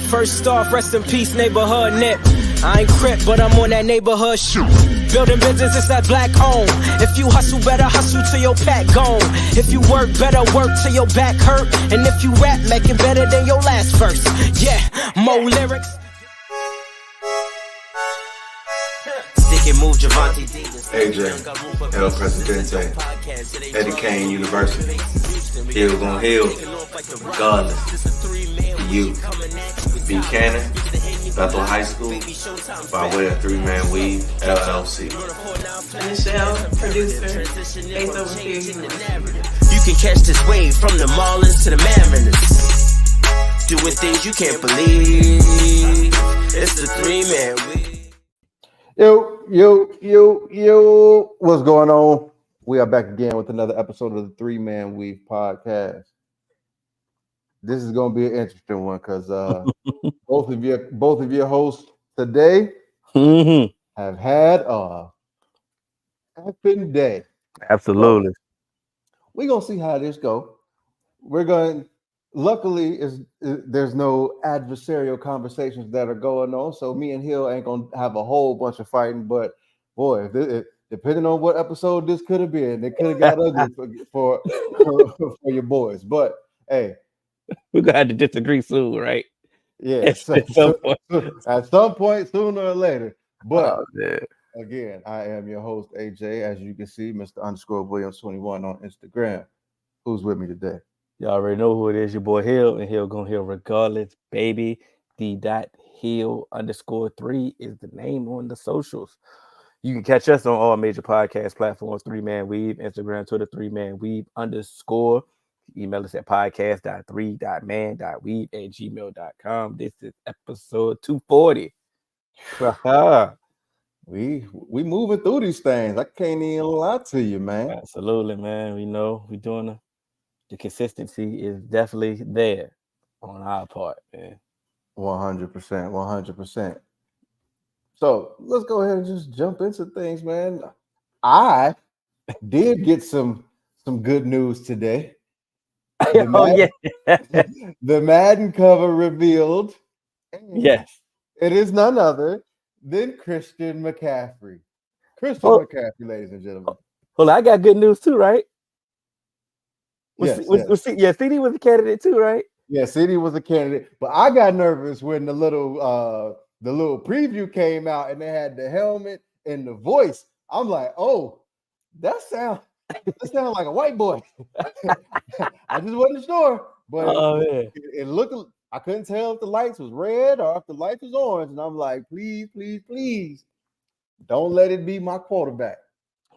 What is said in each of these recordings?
First off, rest in peace, neighborhood nip. I ain't crip, but I'm on that neighborhood shoot. Building businesses that black owned. If you hustle, better hustle till your pack gone. If you work, better work till your back hurt. And if you rap, make it better than your last verse. Yeah, more lyrics. Stick and move, Javante. AJ, El Presidente, Eddie Kane University. Hill gon' heal, regardless. You, Buchanan, Bethel High School, by way of 3-Man Weave, LLC. Michelle, producer, Faith Overseer. You can catch this wave from the Marlins to the Mariners. Doing things you can't believe. It's the 3-Man Weave. Yo, what's going on? We are back again with another episode of the 3-Man Weave podcast. This is going to be an interesting one because both of your hosts today have had a effing day. Absolutely. We're going to see how this goes. Luckily, there's no adversarial conversations that are going on, so me and Hill ain't going to have a whole bunch of fighting, but boy, depending on what episode this could have been, it could have got ugly for your boys. But hey, we're gonna have to disagree soon, right? Yeah, at some point, sooner or later. But again, I am your host, AJ. As you can see, Mr. _Williams21 on Instagram. Who's with me today? Y'all already know who it is. Your boy Hill, and Hill gonna Hill regardless, baby. D.Hill_3 is the name on the socials. You can catch us on all major podcast platforms, 3-Man Weave, Instagram, Twitter, 3-Man Weave _. Email us at podcast.3.man.weave@gmail.com. This is episode 240. We moving through these things. I can't even lie to you, man. Absolutely, man. We know we're doing the consistency is definitely there on our part, man. 100%. So let's go ahead and just jump into things, man. I did get some good news today. The Madden cover revealed. Yes. It is none other than Christian McCaffrey. McCaffrey, ladies and gentlemen. Hold on, I got good news too, right? Yes. CD was a candidate too, right? Yeah, CD was a candidate, but I got nervous when the little preview came out and they had the helmet and the voice. I'm like, oh, that sounds like a white boy. I just wasn't sure, but it looked. I couldn't tell if the lights was red or if the lights was orange, and I'm like, please, don't let it be my quarterback.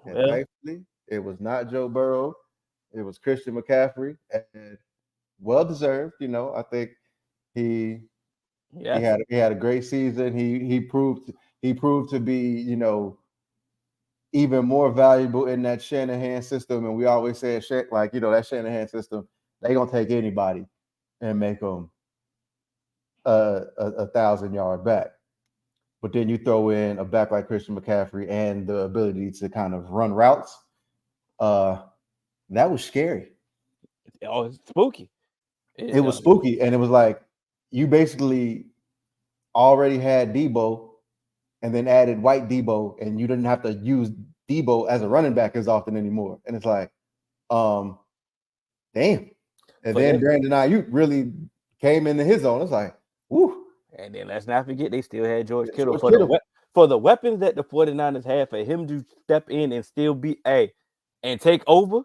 And thankfully, it was not Joe Burrow. It was Christian McCaffrey, and well deserved. You know, I think he had a great season. He proved to be, you know, even more valuable in that Shanahan system. And we always say, that Shanahan system, they gonna take anybody and make them a 1,000-yard back. But then you throw in a back like Christian McCaffrey and the ability to kind of run routes. That was scary. Oh, it's spooky. It was spooky, and it was like you basically already had Debo and then added white Debo, and you didn't have to use Debo as a running back as often anymore. And it's like, damn. And then Brandon Ayuk really came into his own. It's like, woo. And then let's not forget, they still had George Kittle for the weapons that the 49ers had, for him to step in and still be and take over.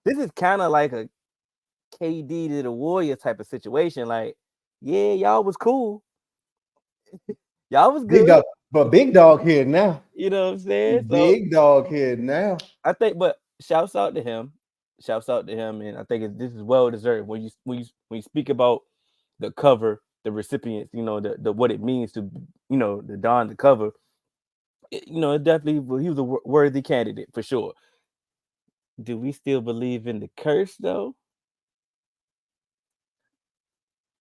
This is kind of like a KD to the Warriors type of situation. Like, yeah, y'all was cool. Y'all was good. Big dog here now. You know what I'm saying? Big dog here now. I think, but shouts out to him. And I think this is well deserved. When you speak about the cover, the recipients, you know, the what it means to, you know, the don the cover. It definitely he was a worthy candidate for sure. Do we still believe in the curse though?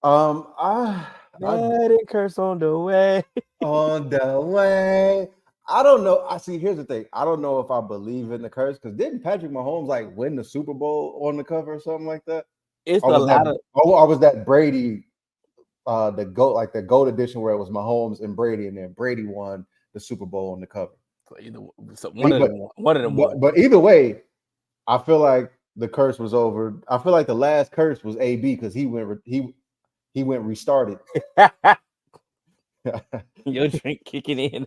I didn't curse on the way. On the way. I don't know. Here's the thing. I don't know if I believe in the curse, because didn't Patrick Mahomes win the Super Bowl on the cover or something like that? It's a lot of. Or was that Brady the GOAT edition where it was Mahomes and Brady, and then Brady won the Super Bowl on the cover. So one of them won. But either way, I feel like the curse was over. I feel like the last curse was AB because he went restarted. Your drink kicking in.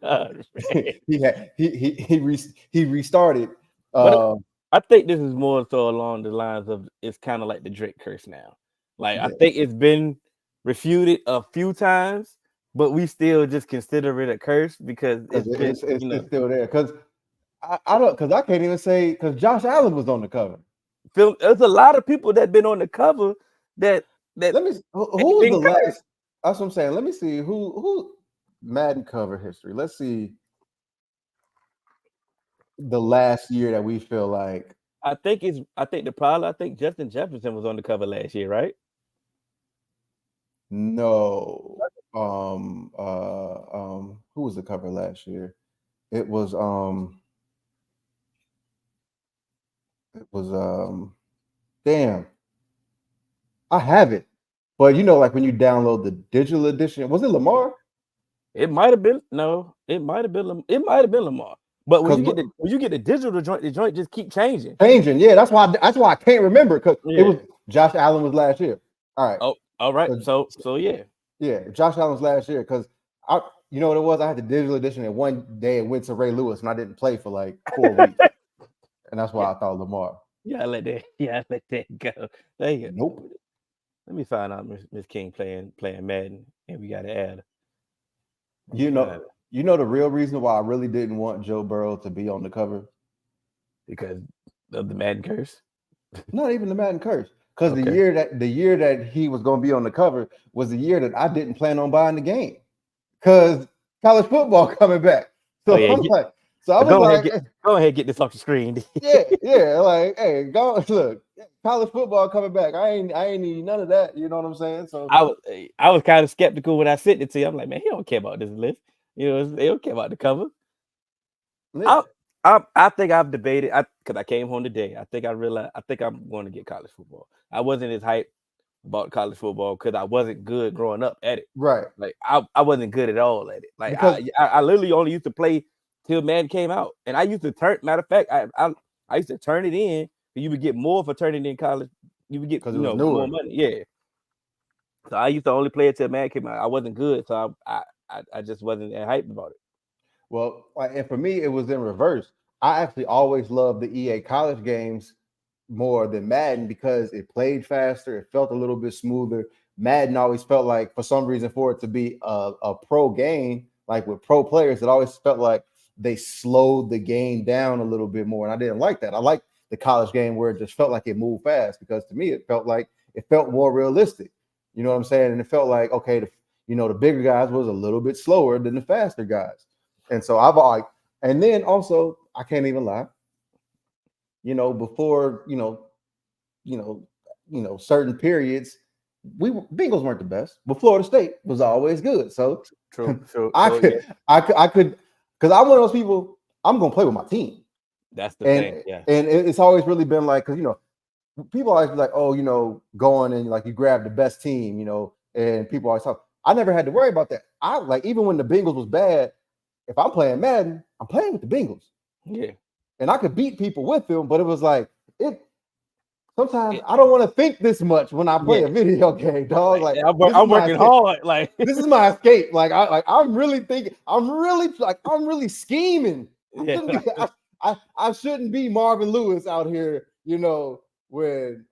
He restarted. But I think this is more so along the lines of it's kind of like the Drake curse now. Like I think it's been refuted a few times, but we still just consider it a curse because it's still there. Because I can't even say because Josh Allen was on the cover. There's a lot of people that been on the cover that let me who was the last. That's what I'm saying. Let me see who Madden cover history. Let's see the last year that we feel like. I think Justin Jefferson was on the cover last year, right? No. Who was the cover last year? It was damn. I have it. But like when you download the digital edition, was it Lamar? It might have been it might have been Lamar. But when you get the digital joint, the joint just keep changing. Yeah. That's why I can't remember because it was Josh Allen was last year. All right. Oh, all right. So yeah. Yeah, Josh Allen was last year because you know what it was? I had the digital edition and one day it went to Ray Lewis and I didn't play for like 4 weeks. And that's why I thought Lamar. Yeah, let that go. There you go. Nope. Let me find out Miss King playing Madden, and we got to add. You know the real reason why I really didn't want Joe Burrow to be on the cover? Because of the Madden curse? Not even the Madden curse. Because the year that he was going to be on the cover was the year that I didn't plan on buying the game. Because college football coming back. So I'm like, go ahead and get this off the screen. yeah. Like, hey, go look. College football coming back. I ain't need none of that. You know what I'm saying? So I was kind of skeptical when I sent it to you. I'm like, man, he don't care about this list. They don't care about the cover. Yeah. I think I've debated because I came home today. I think I'm going to get college football. I wasn't as hyped about college football because I wasn't good growing up at it. Right. Like I wasn't good at all at it. Like I literally only used to play till Madden came out, and I used to turn. Matter of fact, I used to turn it in. You would get more for turning in college. You would get more money. Yeah. So I used to only play it till Madden came out. I wasn't good, so I just wasn't that hyped about it. Well, and for me, it was in reverse. I actually always loved the EA college games more than Madden because it played faster. It felt a little bit smoother. Madden always felt like, for some reason, for it to be a pro game, like with pro players, it always felt like they slowed the game down a little bit more. And I didn't like that. I liked the college game where it just felt like it moved fast because to me, it felt more realistic. You know what I'm saying? And it felt like, okay, the bigger guys was a little bit slower than the faster guys. And so and then also, I can't even lie. Before certain periods, Bengals weren't the best, but Florida State was always good. So true. I could, because I'm one of those people. I'm gonna play with my team. That's the thing. Yeah. And it's always really been like, because people always be like, oh, going and like you grab the best team, and people always talk. I never had to worry about that. I like even when the Bengals was bad. If I'm playing Madden, I'm playing with the Bengals. Yeah. And I could beat people with them, but it was like sometimes I don't want to think this much when I play a video game, dog. Like I'm working hard. Like this is my escape. Like I'm really thinking, I'm really scheming. Yeah. I shouldn't be Marvin Lewis out here, when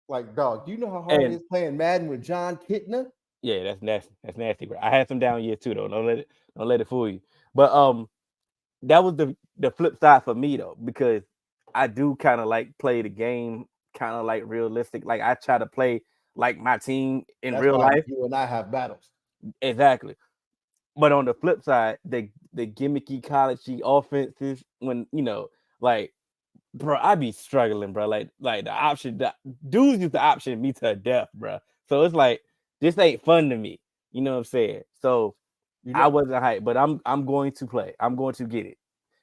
like dog, do you know how hard it is playing Madden with John Kitna? Yeah, that's nasty. That's nasty, bro. I had some down years too, though. Don't let it fool you. But that was the flip side for me though, because I do kind of like play the game kind of like realistic. Like I try to play like my team in real life. You and I have battles. Exactly. But on the flip side, the gimmicky collegey offenses, when like, bro, I be struggling, bro. Like the dudes used to option me to death, bro. So it's like this ain't fun to me. You know what I'm saying? So I wasn't hyped, but I'm going to play. I'm going to get it.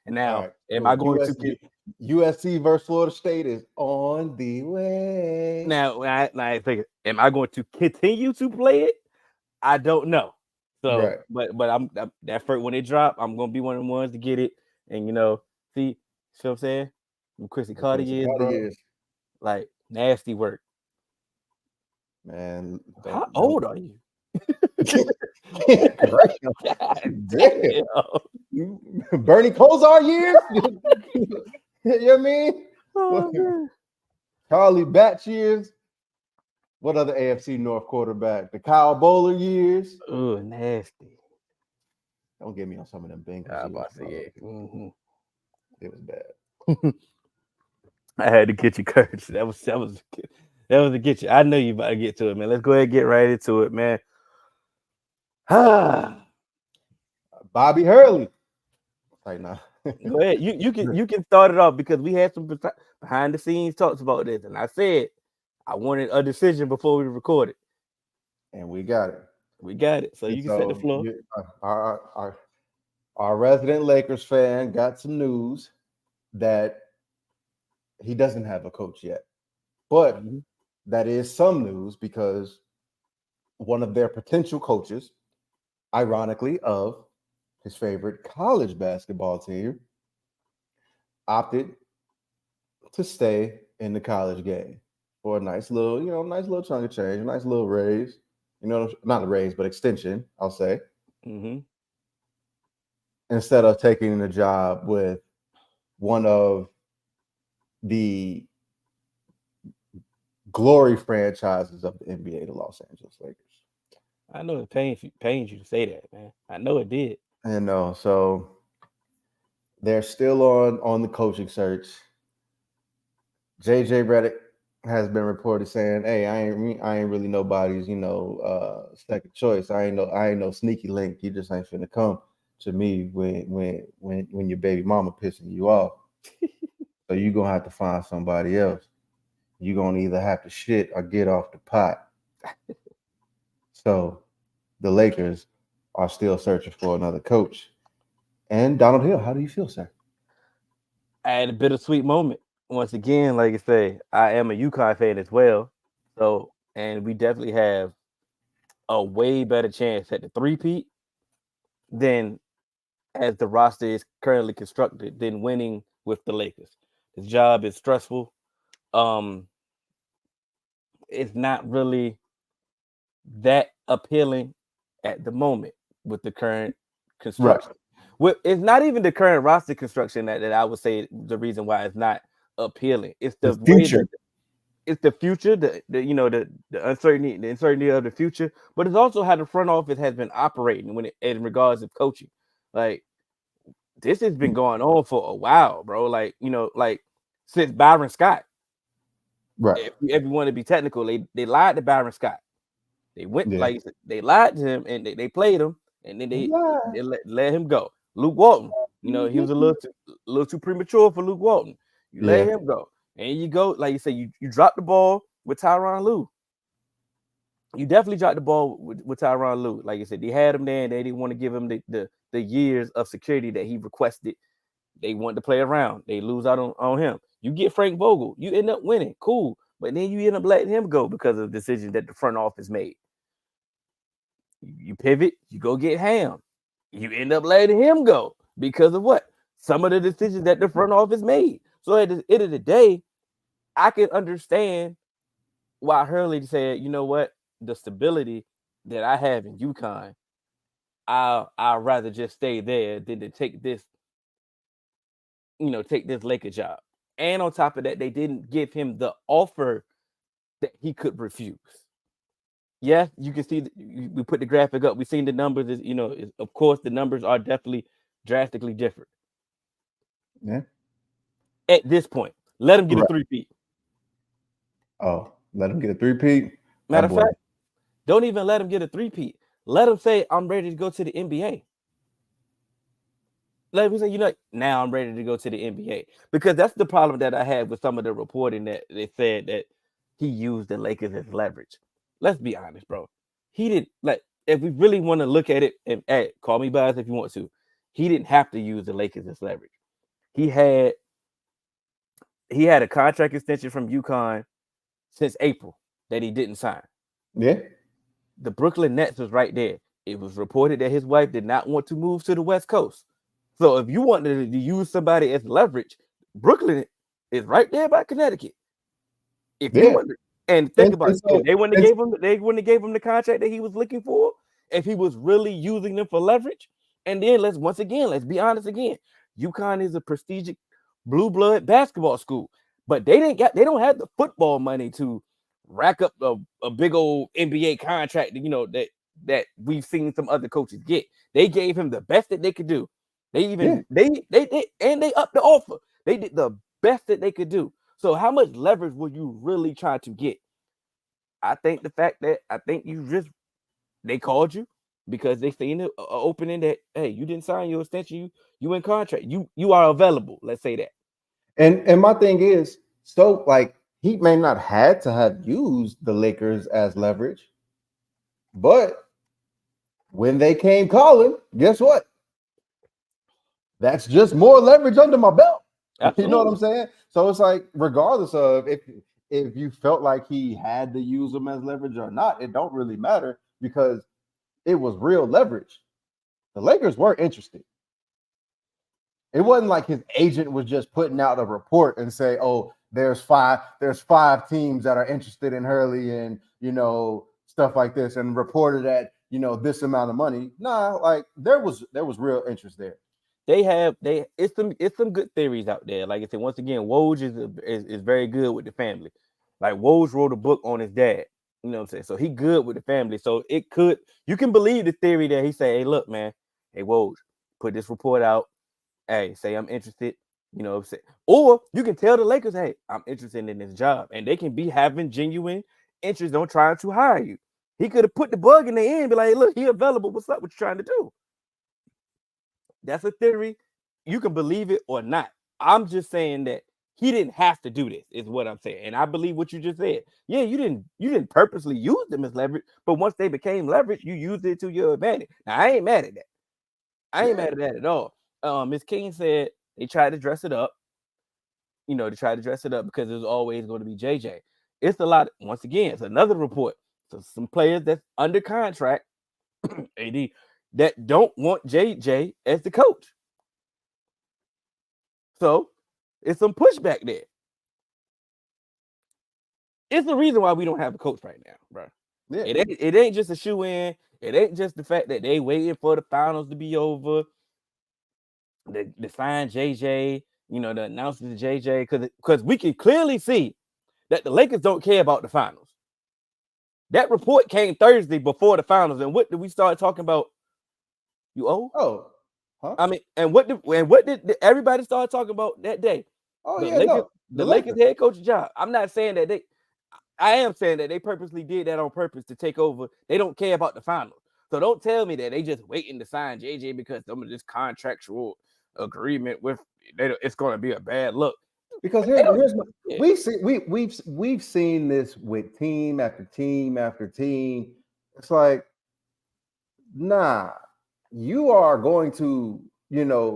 And now, am I going to get USC versus Florida State is on the way? Now I think, am I going to continue to play it? I don't know. So, Right. but I'm that first when it drop, I'm gonna be one of the ones to get it, and see what I'm saying? Them Chrissy Carter Quincy years, Carter bro. years. Like nasty work. Man, How don't old are you? Right. God Damn. damn. Bernie Kosar years? You know what I mean? Oh, man. Charlie Batch years. What other AFC North quarterback? The Kyle Bowler years. Ooh, nasty. Don't get me on some of them Bengals I years. about to say, Bro. yeah. Mhm. It was bad. I had to get you, Curtis. That was to get you. I know you about to get to it, man. Let's go ahead and get right into it, man. Bobby Hurley. Like, nah. Go ahead. You can start it off because we had some behind the scenes talks about this, and I said I wanted a decision before we recorded. And we got it. We got it. So And you can set the floor. Our resident Lakers fan got some news that he doesn't have a coach yet. But that is some news because one of their potential coaches, ironically, of his favorite college basketball team, opted to stay in the college game for a nice little chunk of change, a nice little raise. Not a raise, but extension, I'll say. Mm-hmm. Instead of taking the job with one of the glory franchises of the NBA, the Los Angeles Lakers. I know it pains you to say that, man. I know it did. So they're still on the coaching search. JJ Redick has been reported saying, "Hey, I ain't really nobody's, second choice. I ain't no sneaky link. You just ain't finna come to me when your baby mama pissing you off. So you gonna have to find somebody else. You gonna either have to shit or get off the pot." So the Lakers are still searching for another coach. And Donald Hill, how do you feel, sir? I had a bittersweet moment. Once again, like I say, I am a UConn fan as well. So, and we definitely have a way better chance at the three-peat than as the roster is currently constructed than winning with the Lakers. The job is stressful. It's not really that appealing at the moment with the current construction. It's not even the current roster construction that I would say the reason why it's not appealing. It's the future. It's the future, the uncertainty of the future, but it's also how the front office has been operating in regards of coaching. Like this has been going on for a while, bro. Like since Byron Scott. Right. If you want to be technical, they lied to Byron Scott. They went they lied to him and they played him and then they let him go. Luke Walton, he was a little too premature for Luke Walton. You let him go. And you go, like you say, you dropped the ball with Tyronn Lue. You definitely dropped the ball with Tyronn Lue. Like you said, they had him there and they didn't want to give him the years of security that he requested. They wanted to play around. They lose out on him. You get Frank Vogel, you end up winning. Cool. But then you end up letting him go because of decisions that the front office made. You pivot, you go get Ham. You end up letting him go because of what? Some of the decisions that the front office made. So at the end of the day, I can understand why Hurley said, you know what? The stability that I have in UConn, I'd rather just stay there than to take this Laker job. And on top of that, they didn't give him the offer that he could refuse. Yeah, you can see we put the graphic up. We've seen the numbers. Of course, the numbers are definitely drastically different. Yeah. At this point, let him get a three-peat. Oh, let him get a three-peat. Matter of fact, don't even let him get a three-peat. Let him say, "I'm ready to go to the NBA." Let me say, now I'm ready to go to the NBA, because that's the problem that I had with some of the reporting that they said that he used the Lakers as leverage. Let's be honest, bro. He didn't if we really want to look at it, and call me biased if you want to, he didn't have to use the Lakers as leverage. He had a contract extension from UConn since April that he didn't sign. Yeah. the Brooklyn Nets was right there. It was reported that his wife did not want to move to the West Coast. So if you wanted to use somebody as leverage, Brooklyn is right there by Connecticut. If you Yeah. want, and think about And it, so if they wouldn't have and gave him the contract that he was looking for, if he was really using them for leverage. And then let's be honest again. UConn is a prestigious blue blood basketball school, but they don't have the football money to rack up a big old NBA contract, that we've seen some other coaches get. They gave him the best that they could do. They even they upped the offer. They did the best that they could do. So how much leverage were you really trying to get? I think they called you because they seen an opening that, hey, you didn't sign your extension, you in contract, you are available. Let's say that. and my thing is, so like he may not had to have used the Lakers as leverage, but when they came calling, guess what? That's just more leverage under my belt. Absolutely. You know what I'm saying? So it's like, regardless of if you felt like he had to use them as leverage or not, it don't really matter because it was real leverage. The Lakers were interested. It wasn't like his agent was just putting out a report and say, "Oh, there's five teams that are interested in Hurley and stuff like this," and reported at this amount of money. Nah, like there was real interest there. It's some good theories out there. Like I said, once again, Woj is very good with the family. Like Woj wrote a book on his dad. You know what I'm saying? So he good with the family. So you can believe the theory that he say, "Hey, look, man, hey Woj, put this report out. Hey, say I'm interested." Or you can tell the Lakers, "Hey, I'm interested in this job," and they can be having genuine interest on trying to hire you. He could have put the bug in the end, be like, "Hey, look, he available. What's up? What you trying to do?" That's a theory. You can believe it or not. I'm just saying that he didn't have to do this, is what I'm saying. And I believe what you just said. Yeah, you didn't purposely use them as leverage, but once they became leverage, you used it to your advantage. Now, I ain't mad at that. I ain't mad at that at all. Ms. King said they tried to dress it up. Because there's always going to be JJ. It's a lot. Once again, it's another report. So some players that's under contract, AD, that don't want JJ as the coach. So it's some pushback there. It's the reason why we don't have a coach right now, bro. Yeah. It ain't just a shoe in. It ain't just the fact that they waiting for the finals to be over. The sign JJ, the announcement to JJ, because we can clearly see that the Lakers don't care about the finals. That report came Thursday before the finals, and what did we start talking about? You owe? Oh, huh? I mean, and what did everybody start talking about that day? Oh, the Lakers head coach job. I'm not saying that I am saying that they purposely did that on purpose to take over. They don't care about the finals. So don't tell me that they just waiting to sign JJ because some of this contractual agreement with it's going to be a bad look. Because we've seen this with team after team after team. It's like, nah, you are going to,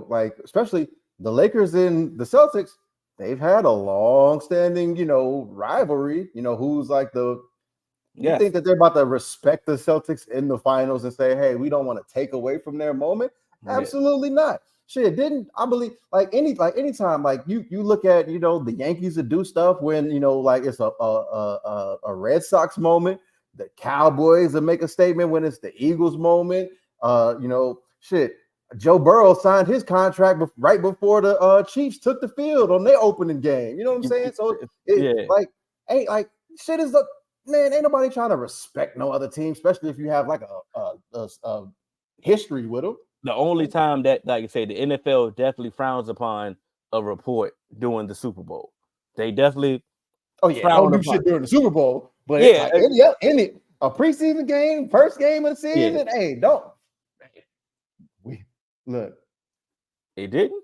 like, especially the Lakers and the Celtics, they've had a long-standing, rivalry. Who's like you think that they're about to respect the Celtics in the finals and say, "Hey, we don't want to take away from their moment"? Absolutely not. Shit, didn't I believe anytime like you look at the Yankees to do stuff when like it's a Red Sox moment, the Cowboys will make a statement when it's the Eagles moment. Shit, Joe Burrow signed his contract right before the Chiefs took the field on their opening game. You know what I'm saying? So shit is man, ain't nobody trying to respect no other team, especially if you have like a history with them. The only time that, like I say, the NFL definitely frowns upon a report during the Super Bowl. They definitely don't do shit during the Super Bowl. But any a preseason game, first game of the season, hey, don't. Look, it didn't.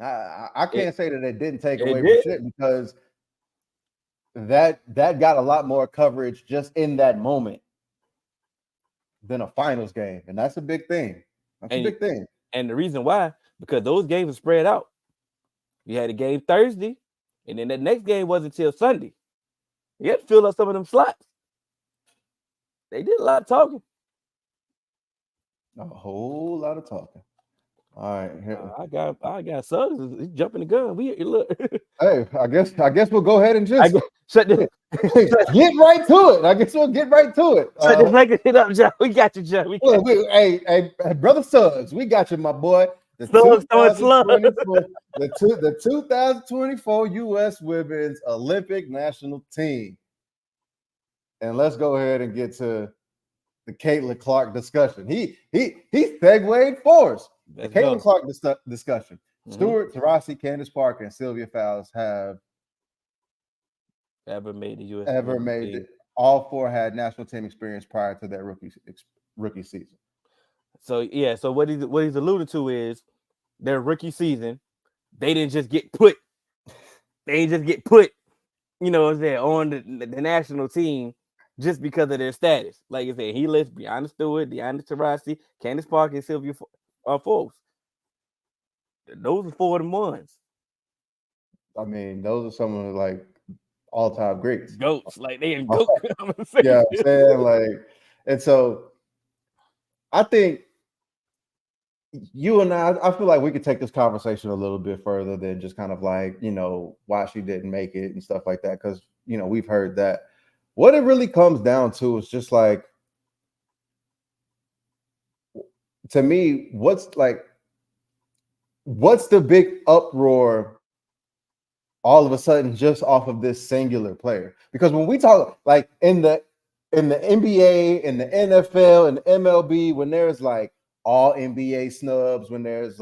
I can't say that it didn't take away from shit because that got a lot more coverage just in that moment than a finals game, and that's a big thing. That's a big thing. And the reason why, because those games are spread out. You had a game Thursday, and then the next game wasn't until Sunday. You had to fill up some of them slots. They did a lot of talking. A whole lot of talking. All right, here. I got Suggs. He's jumping the gun. We look. Hey, I guess we'll go ahead and I just guess, shut this. get right to it. I guess we'll get right to it. Shut this record shit up, Joe. We got you, Joe. We got you. Hey, brother Suggs, we got you, my boy. The Slugs throwing slugs. 2024, the 2024 U.S. Women's Olympic National Team. And let's go ahead and get to the Caitlin Clark discussion. He segued for us. The Caitlin Clark discussion. Stuart, Taurasi, Candace Parker, and Sylvia Fowles have ever made the U.S. made it. All four had national team experience prior to their rookie season. So yeah, so what he's alluded to is their rookie season. They didn't just get put. They didn't just get put. You know, on the national team just because of their status. Like I said, he lists Breonna Stewart, Deanna Taurasi, Candace Parker, and Sylvia Fowles. Those are 4 of them ones. I mean, those are some of the like all-time greats. Goats, like they in goat conversation. Yeah, I'm saying like, and so I think you and I feel like we could take this conversation a little bit further than just kind of like, you know, why she didn't make it and stuff like that. Because, you know, we've heard that. What it really comes down to is just like, to me, what's the big uproar all of a sudden just off of this singular player? Because when we talk like in the NBA, in the NFL, and the MLB, when there's like all NBA snubs, when there's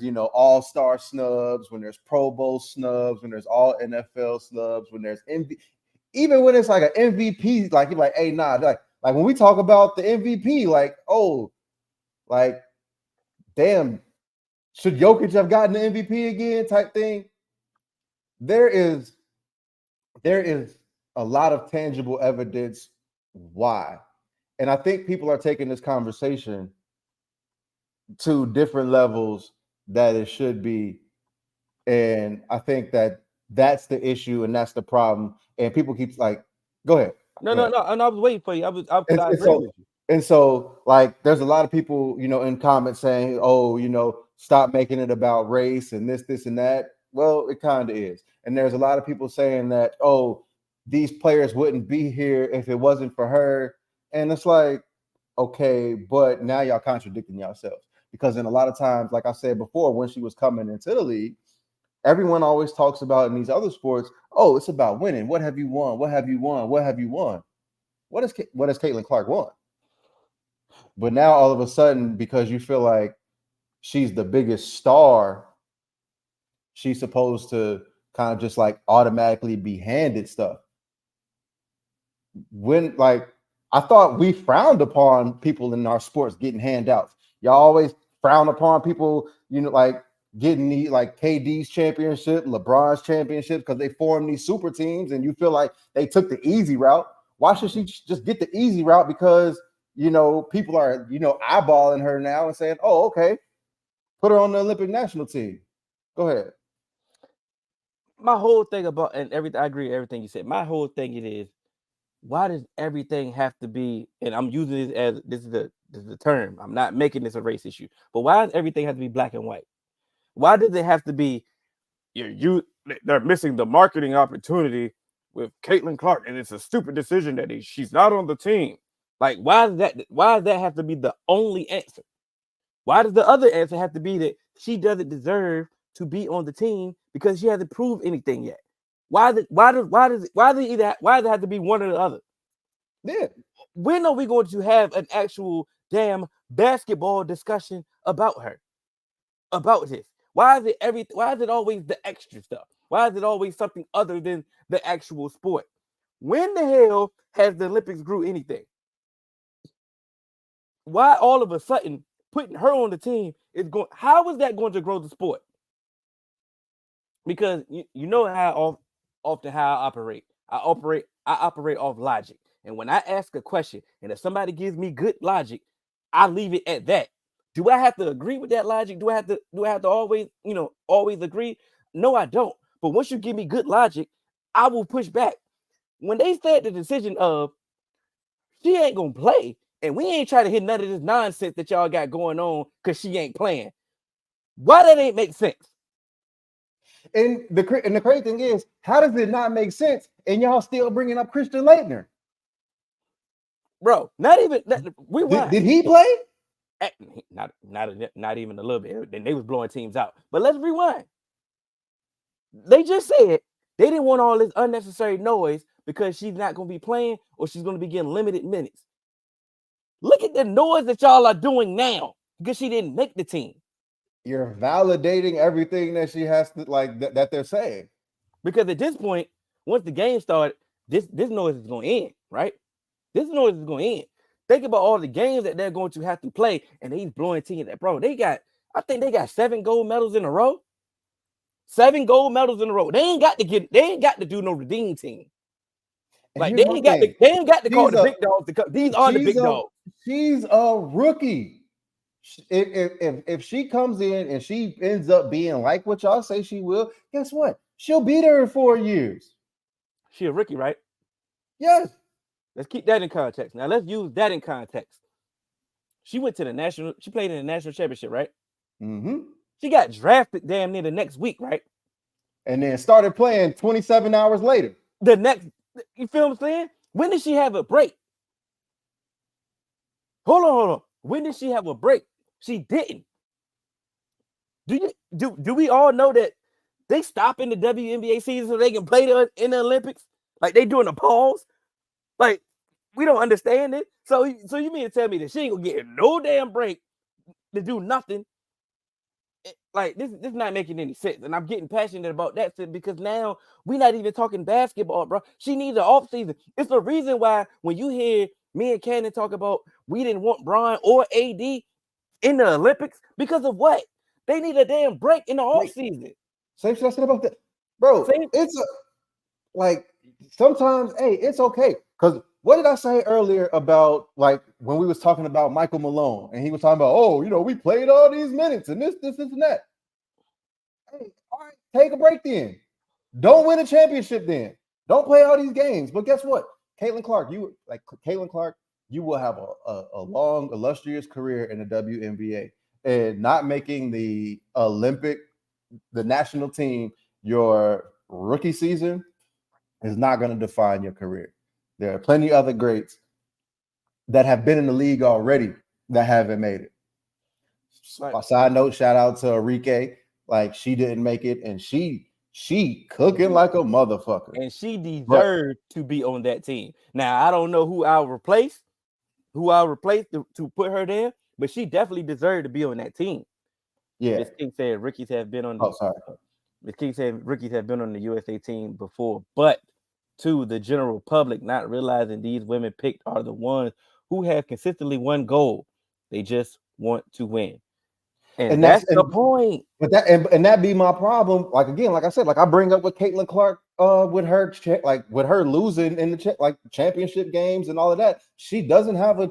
you know all-star snubs, when there's Pro Bowl snubs, when there's all NFL snubs, when there's even when it's like an MVP, like you're like, hey, nah, like when we talk about the MVP, like, oh, like, damn, should Jokic have gotten the MVP again type thing? There is a lot of tangible evidence why. And I think people are taking this conversation to different levels that it should be. And I think that that's the issue and that's the problem. And people keep like, go ahead. No, I was waiting for you. I agree with you. And so, like, there's a lot of people, you know, in comments saying, oh, you know, stop making it about race and this, and that. Well, it kind of is. And there's a lot of people saying that, oh, these players wouldn't be here if it wasn't for her. And it's like, okay, but now y'all contradicting yourselves. Because in a lot of times, like I said before, when she was coming into the league, everyone always talks about in these other sports, oh, it's about winning. What have you won? What have you won? What have you won? What has Caitlin Clark won? But now all of a sudden, because you feel like she's the biggest star, she's supposed to kind of just like automatically be handed stuff. When like I thought we frowned upon people in our sports getting handouts. Y'all always frown upon people, you know, like getting the like KD's championship, LeBron's championship, because they formed these super teams, and you feel like they took the easy route. Why should she just get the easy route? Because you know people are eyeballing her now and saying, "Oh, okay, put her on the Olympic national team." Go ahead. My whole thing about and everything, I agree with everything you said. My whole thing it is, why does everything have to be? And I'm using this as this is the term. I'm not making this a race issue, but why does everything have to be black and white? Why does it have to be? They're missing the marketing opportunity with Caitlin Clark, and it's a stupid decision that she's not on the team. Like, why does that have to be the only answer? Why does the other answer have to be that she doesn't deserve to be on the team because she hasn't proved anything yet? Why does it have to be one or the other? Yeah. When are we going to have an actual damn basketball discussion about her? About this? Why is it always the extra stuff? Why is it always something other than the actual sport? When the hell has the Olympics grew anything? Why all of a sudden putting her on the team is going? How is that going to grow the sport? Because you know how often how I operate. I operate off logic. And when I ask a question, and if somebody gives me good logic, I leave it at that. Do I have to agree with that logic? Do I have to always agree? No, I don't. But once you give me good logic, I will push back. When they said the decision of She ain't gonna play, and we ain't trying to hit none of this nonsense that y'all got going on because she ain't playing. Why that ain't make sense? And the crazy thing is, how does it not make sense? And y'all still bringing up Christian Laettner? Bro, not even Did he play? Not even a little bit. Then they was blowing teams out. But let's rewind. They just said they didn't want all this unnecessary noise because she's not going to be playing or she's going to be getting limited minutes. Look at the noise that y'all are doing now because she didn't make the team. You're validating everything that she has to that they're saying. Because at this point, once the game started, this noise is going to end, right? This noise is going to end. Think about all the games that they're going to have to play, and he's blowing teams that, bro. I think they got 7 gold medals in a row. 7 gold medals in a row. They ain't got to do no redeem team. Like they ain't got to call the big dogs to come. These are the big dogs. She's a rookie. If she comes in and she ends up being like what y'all say she will, guess what? She'll be there in 4 years. She a rookie, right? Yes. Let's keep that in context. Now let's use that in context. She went to the national. She played in the national championship, right? Mm-hmm. She got drafted damn near the next week, right? And then started playing 27 hours later. You feel what I'm saying? When did she have a break? Hold on. When did she have a break? She didn't. Do we all know that they stop in the WNBA season so they can play in the Olympics? Like they doing a pause? Like we don't understand it. So you mean to tell me that she ain't gonna get no damn break to do nothing? Like this is not making any sense, and I'm getting passionate about that because now we're not even talking basketball, bro. She needs an off season. It's the reason why when you hear me and Cannon talk about we didn't want Brian or AD in the Olympics because of what? They need a damn break in the off season. Same shit I said about that, bro. Sometimes, hey, it's okay. Because what did I say earlier about like when we was talking about Michael Malone and he was talking about, we played all these minutes and this, and that. Hey, all right, take a break then. Don't win a championship then. Don't play all these games. But guess what? Caitlin Clark, you will have a long, illustrious career in the WNBA. And not making the national team your rookie season is not going to define your career. There are plenty of other greats that have been in the league already that haven't made it. Right. A side note, shout out to Enrique. Like she didn't make it, and she cooking like a motherfucker. And she deserved to be on that team. Now I don't know who I'll replace to put her there, but she definitely deserved to be on that team. Yeah. Miss King said rookies have been on the Miss King said rookies have been on the USA team before, but to the general public not realizing these women picked are the ones who have consistently won gold. They just want to win. And that's the point. But that be my problem. Like again, like I said, like I bring up with Caitlin Clark with her losing in the championship games and all of that. She doesn't have a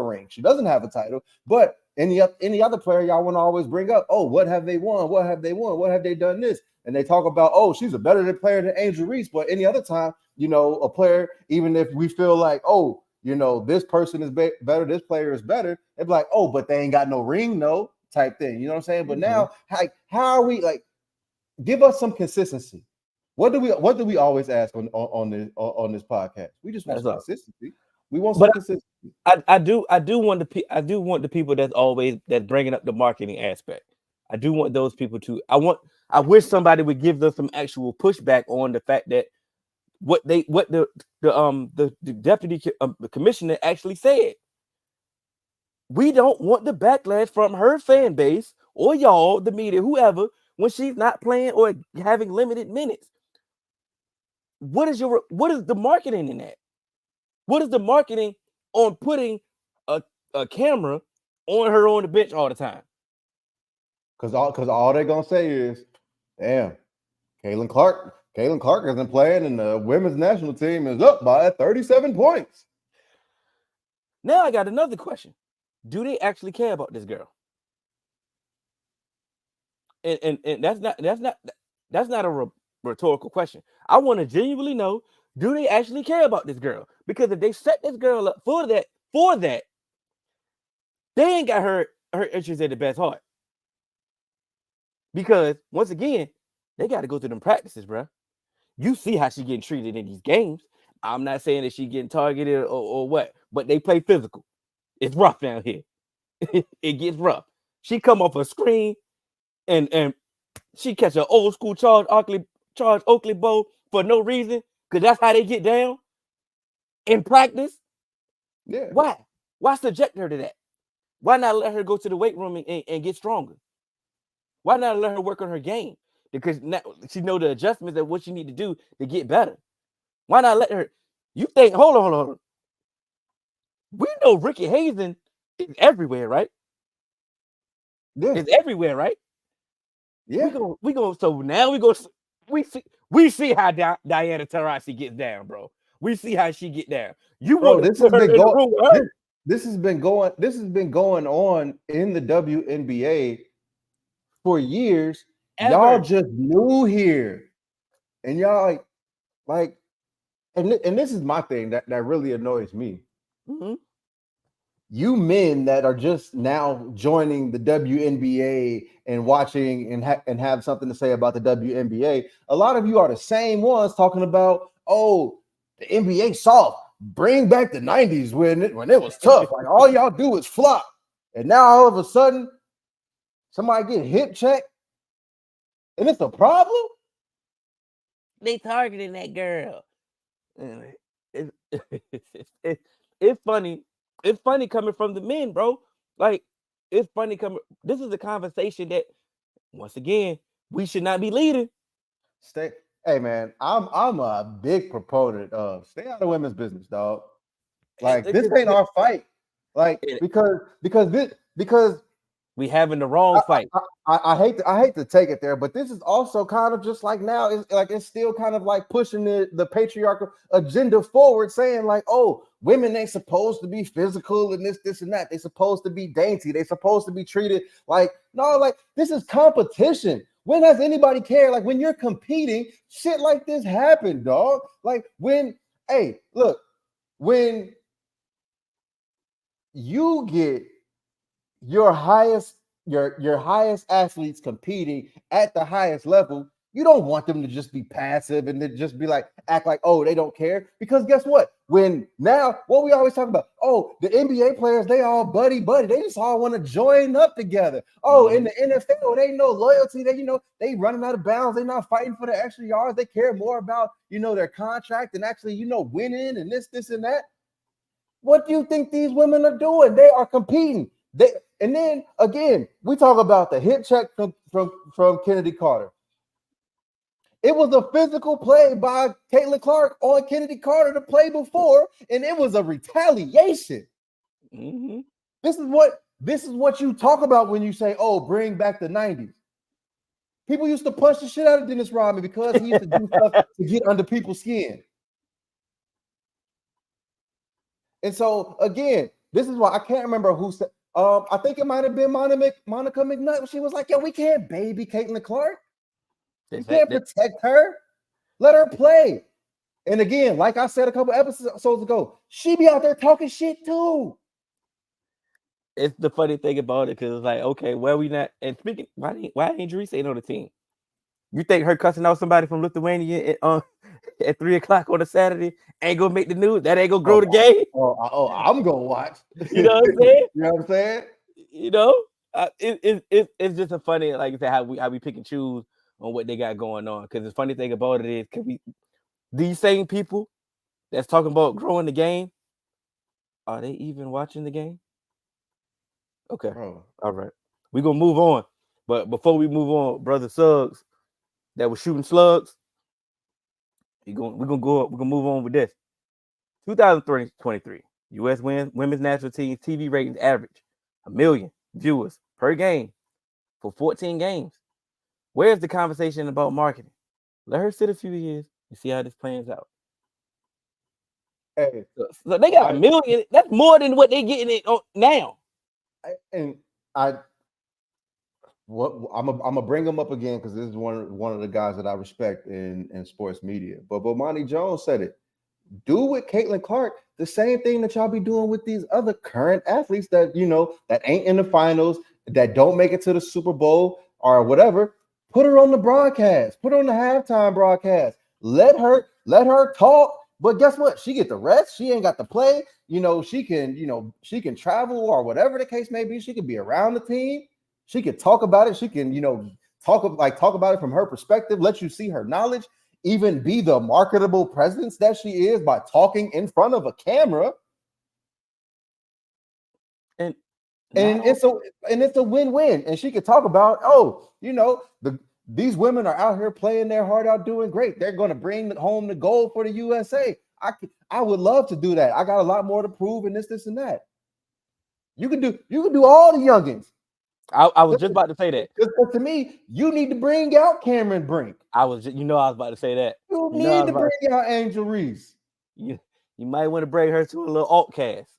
ring. She doesn't have a title. But any other player y'all want to always bring up, what have they won? What have they won? What have they done this? And they talk about, she's a better player than Angel Reese. But any other time, a player, even if we feel like, this person is better, this player is better, it's like, but they ain't got no ring, no type thing. You know what I'm saying? But now, how are we give us some consistency? What do we always ask on this podcast? We just want some consistency. We want some consistency. I do want the people that's bringing up the marketing aspect. I do want those people to. I wish somebody would give them some actual pushback on the fact that what the deputy commissioner actually said. We don't want the backlash from her fan base or y'all, the media, whoever, when she's not playing or having limited minutes. What is the marketing in that? What is the marketing on putting a camera on her on the bench all the time? Because all they're gonna say is, damn, Caitlin Clark isn't playing, and the women's national team is up by 37 points. Now I got another question. Do they actually care about this girl? And that's not a rhetorical question. I want to genuinely know, do they actually care about this girl? Because if they set this girl up for that, they ain't got her interest at the best heart. Because once again, they got to go through them practices, bro. You see how she getting treated in these games. I'm not saying that she getting targeted or what, but they play physical. It's rough down here. It gets rough. She come off a screen and she catch an old school Charles Oakley bow for no reason, because that's how they get down in practice. Yeah. Why? Why subject her to that? Why not let her go to the weight room and get stronger? Why not let her work on her game? Because now she know the adjustments of what she need to do to get better. Why not let her? You think? Hold on. We know Ricky Hazen is everywhere, right? Yeah. It's everywhere, right? Yeah. We go. So now we see how Diana Taurasi gets down, bro. We see how she get down. You Bro, want to put her in the room with her? this has been going on in the WNBA for years. Y'all Ever. just new here. And y'all like and this is my thing that really annoys me. Mm-hmm. You men that are just now joining the WNBA and watching and have something to say about the WNBA, a lot of you are the same ones talking about, oh, the NBA soft. Bring back the 90s when it was tough. Like all y'all do is flop. And now all of a sudden, somebody get hip checked and it's a problem. They targeting that girl. It's funny. It's funny coming from the men, bro. Like, it's funny coming. This is a conversation that, once again, we should not be leading. Hey man, I'm a big proponent of stay out of women's business, dog. Like this ain't our fight. Like because we having the wrong fight. I hate to take it there, but this is also kind of just like now it's still kind of like pushing the patriarchal agenda forward, saying like, oh, women ain't supposed to be physical and this and that. They supposed to be dainty. They supposed to be treated like no, like this is competition. When has anybody cared? Like when you're competing, shit like this happen, dog. Like when you get your highest athletes competing at the highest level, you don't want them to just be passive and then just be like act like, oh, they don't care. Because guess what? When now what we always talk about, oh, the NBA players, they all buddy, they just all want to join up together. Oh, in the NFL, they know loyalty. They running out of bounds. They're not fighting for the extra yards. They care more about their contract and actually winning and this and that. What do you think these women are doing? They are competing. And then again, we talk about the hip check from Kennedy Carter. It was a physical play by Caitlin Clark on Kennedy Carter to play before, and it was a retaliation. Mm-hmm. This is what you talk about when you say, "Oh, bring back the '90s." People used to punch the shit out of Dennis Rodman because he used to do stuff to get under people's skin. And so again, this is why I can't remember who said. I think it might have been Monica McNutt. She was like, "Yo, we can't baby Caitlin Clark. We can't protect her. Let her play." And again, like I said a couple episodes ago, she be out there talking shit too. It's the funny thing about it, because it's like, okay, where we not? And speaking, why ain't Jerice ain't on the team? You think her cussing out somebody from Lithuania at 3:00 on a Saturday ain't gonna make the news? That ain't gonna grow the game. I'm gonna watch. You know what I'm saying? You know what I'm saying? It's just a funny, like I said, how we pick and choose on what they got going on. Because the funny thing about it is, these same people that's talking about growing the game, are they even watching the game? Okay, all right, we gonna move on. But before we move on, brother Suggs, that was shooting slugs. We're gonna move on with this. 2023 U.S. women's national team TV ratings average 1 million viewers per game for 14 games. Where's the conversation about marketing? Let her sit a few years and see how this plans out. Hey, so they got 1 million. That's more than what they getting it now. I'm gonna bring him up again because this is one of the guys that I respect in sports media. But Bomani Jones said it. do with Caitlin Clark the same thing that y'all be doing with these other current athletes that that ain't in the finals, that don't make it to the Super Bowl or whatever. Put her on the broadcast. Put her on the halftime broadcast. Let her talk. But guess what? She get the rest. She ain't got to play. She can travel or whatever the case may be. She can be around the team. She can talk about it. She can talk about it from her perspective. Let you see her knowledge. Even be the marketable presence that she is by talking in front of a camera. And it's a win-win. And she could talk about, these women are out here playing their heart out, doing great. They're going to bring home the gold for the USA. I would love to do that. I got a lot more to prove in this, and that. You can do all the youngins. I was just about to say that. Because to me, you need to bring out Cameron Brink. I was about to say that. You need to bring out Angel Reese. You might want to bring her to a little alt cast.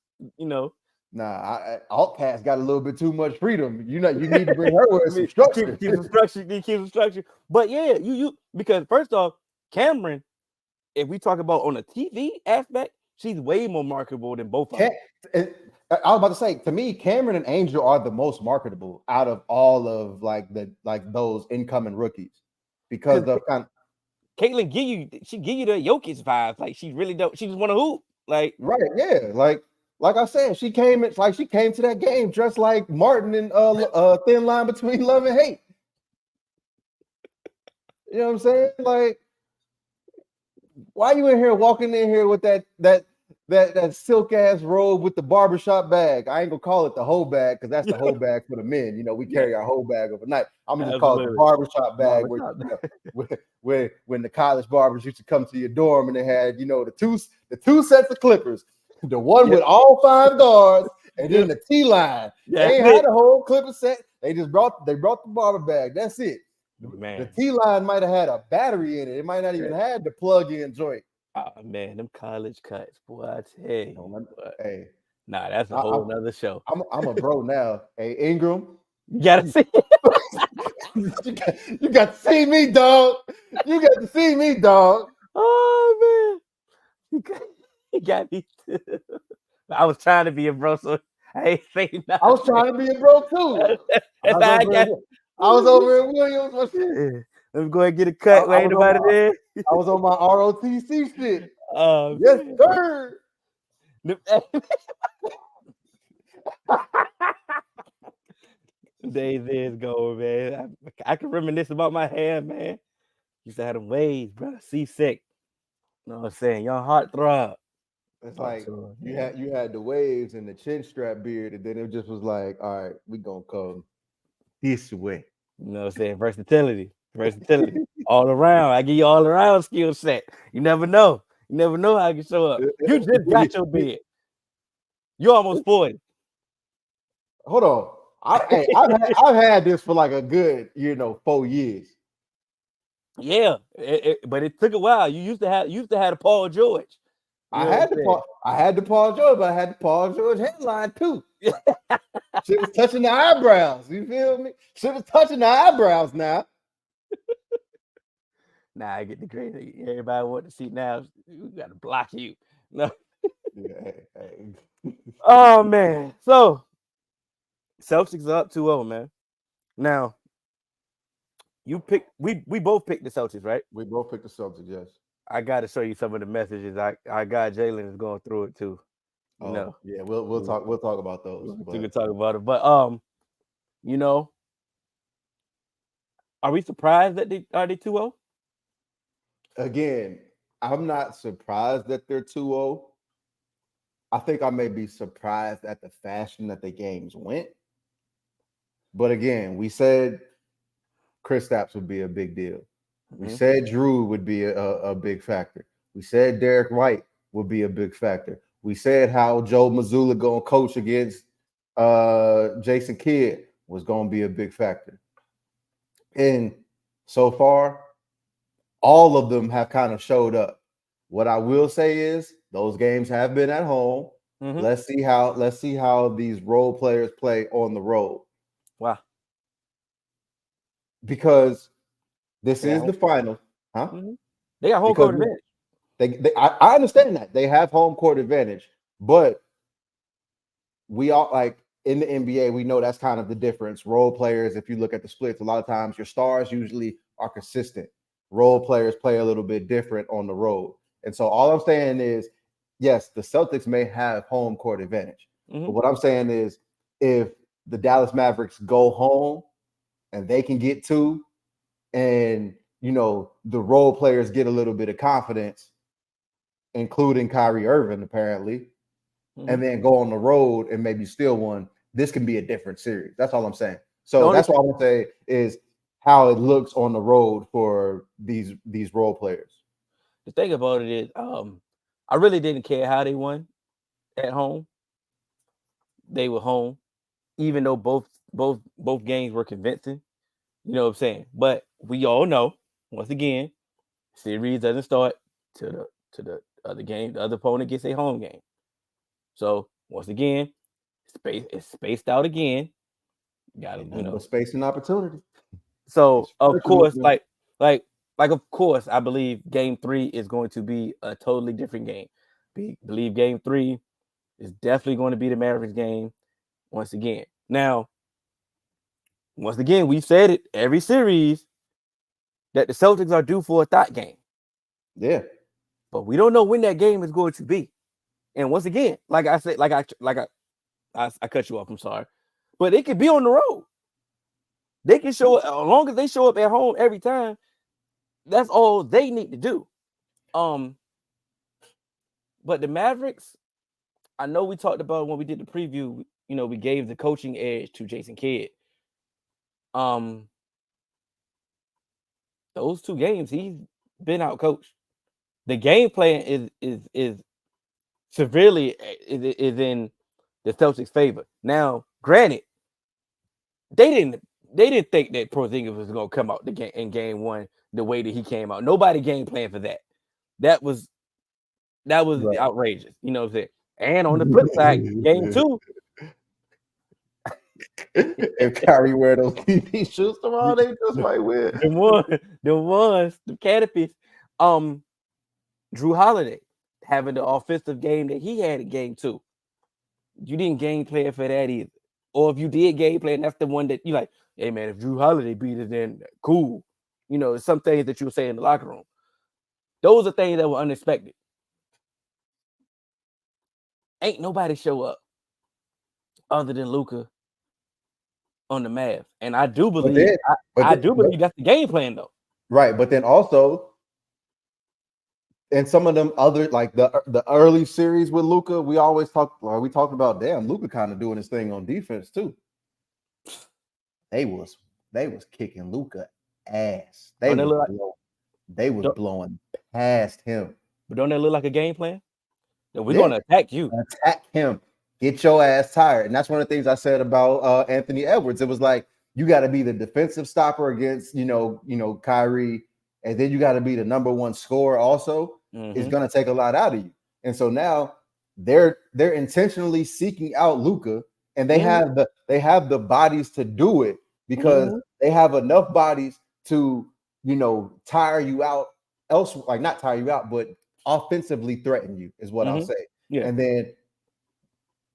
Nah, Altcast got a little bit too much freedom. You need to bring her with some structure. Keep some structure. But yeah, you because first off, Cameron, if we talk about on a TV aspect, she's way more marketable than both of them. I was about to say, to me, Cameron and Angel are the most marketable out of all of those incoming rookies, because of Caitlin give you the Jokic vibes. Like she really don't. She just want to hoop. Like right, yeah. Like I said, she came to that game dressed like Martin in Thin Line Between Love and Hate. You know what I'm saying? Like, why you in here walking in here with that silk ass robe with the barbershop bag? I ain't gonna call it the hoe bag because that's the hoe bag for the men. We carry our hoe bag overnight. I'm gonna just call it the barbershop bag, where when the college barbers used to come to your dorm and they had the two sets of clippers. The one with all 5 guards, and then the T line. They had a whole clipper set. They brought the barber bag. That's it. Man. The T line might have had a battery in it. It might not even have the plug-in joint. Oh man, them college cuts, boy. I tell you. Hey, nah, that's a whole nother show. I'm a bro now. Hey, Ingram, you gotta see. you got to see me, dog. You got to see me, dog. Oh man. He got me too. I was trying to be a bro, so I ain't saying nothing. I was trying to be a bro too. I was over in Williams. Let me go ahead and get a cut. Wait about it there. I was on my ROTC shit. Yes, sir. Days is going, man. I can reminisce about my hair, man. Used to have them waves, bro. Seasick. You know what I'm saying? Young heartthrob. It's like you had the waves and the chin strap beard, and then it just was like, all right, we gonna come this way. You know what I'm saying? Versatility. All around. I give you all around skill set. You never know. You never know how I can show up. You just got your beard. You almost 40. Hold on. I've had this for like a good 4 years. Yeah, but it took a while. You used to have the Paul George. I had the Paul George, but I had the Paul George headline too. Shit was touching the eyebrows. You feel me? Shit was touching the eyebrows now. Nah, I get the grade. Everybody want to see now. We got to block you. No. Yeah, hey. Oh man. So Celtics are up 2-0, man. Now we both picked the Celtics, right? We both picked the Celtics, yes. I got to show you some of the messages. I got Jalen is going through it too. Yeah, we'll talk about those. We can talk about it, but are we surprised that they 2-0? Again, I'm not surprised that they're 2-0. I think I may be surprised at the fashion that the games went. But again, we said Kristaps would be a big deal. We said Drew would be a big factor. We said Derek White would be a big factor. We said how Joe Mazzulla going to coach against Jason Kidd was going to be a big factor. And so far, all of them have kind of showed up. What I will say is those games have been at home. Mm-hmm. Let's see how these role players play on the road. Wow. Because this is the final, huh? Mm-hmm. They got home court advantage. I understand that they have home court advantage, but we all like in the NBA, we know that's kind of the difference. Role players, if you look at the splits, a lot of times your stars usually are consistent. Role players play a little bit different on the road. And so all I'm saying is, yes, the Celtics may have home court advantage. But what I'm saying is if the Dallas Mavericks go home and they can get two, and the role players get a little bit of confidence, including Kyrie Irving, apparently, and then go on the road and maybe steal one, this can be a different series. That's all I'm saying. So that's what I want to say is how it looks on the road for these role players. The thing about it is, I really didn't care how they won at home. They were home, even though both games were convincing. You know what I'm saying? But we all know, once again, series doesn't start to the other game. The other opponent gets a home game. So once again, it's spaced out again. Got it, space and opportunity. So of course, like of course, I believe Game 3 is going to be a totally different game. Believe Game 3 is definitely going to be the Mavericks game once again. Now, once again, we've said it every series that the Celtics are due for a thought game. Yeah, but we don't know when that game is going to be. And once again, like I said, I cut you off. I'm sorry, but it could be on the road. They can show up as long as they show up at home every time. That's all they need to do. But the Mavericks, I know we talked about when we did the preview. We gave the coaching edge to Jason Kidd. Those 2 games, he's been out coached. The game plan is severely is in the Celtics' favor. Now, granted, they didn't think that Porzingis was going to come out the game in Game 1 the way that he came out. Nobody game planned for that. That was right. Outrageous. You know what I'm saying? And on the flip side, Game 2. If Kyrie wear those TV shoes tomorrow, they just might win. The Catapies, Drew Holiday having the offensive game that he had in Game 2. You didn't game plan for that either. Or if you did game plan, that's the one that you like, hey man, if Drew Holiday beat it, then cool. Some things that you would say in the locker room. Those are things that were unexpected. Ain't nobody show up other than Luka on the Mavs. And I do believe believe that's the game plan though. Right. But then also in some of them other like the early series with Luka, we talked about Luka kind of doing his thing on defense too. They was kicking Luka ass. They was blowing past him. But don't that look like a game plan? That we're gonna attack you. Attack him. Get your ass tired. And that's one of the things I said about Anthony Edwards. It was like you got to be the defensive stopper against, Kyrie, and then you got to be the number 1 scorer also. It's going to take a lot out of you. And so now they're intentionally seeking out Luka, and they have the bodies to do it because they have enough bodies to, tire you out elsewhere, like not tire you out, but offensively threaten you is what I'll say. Yeah. And then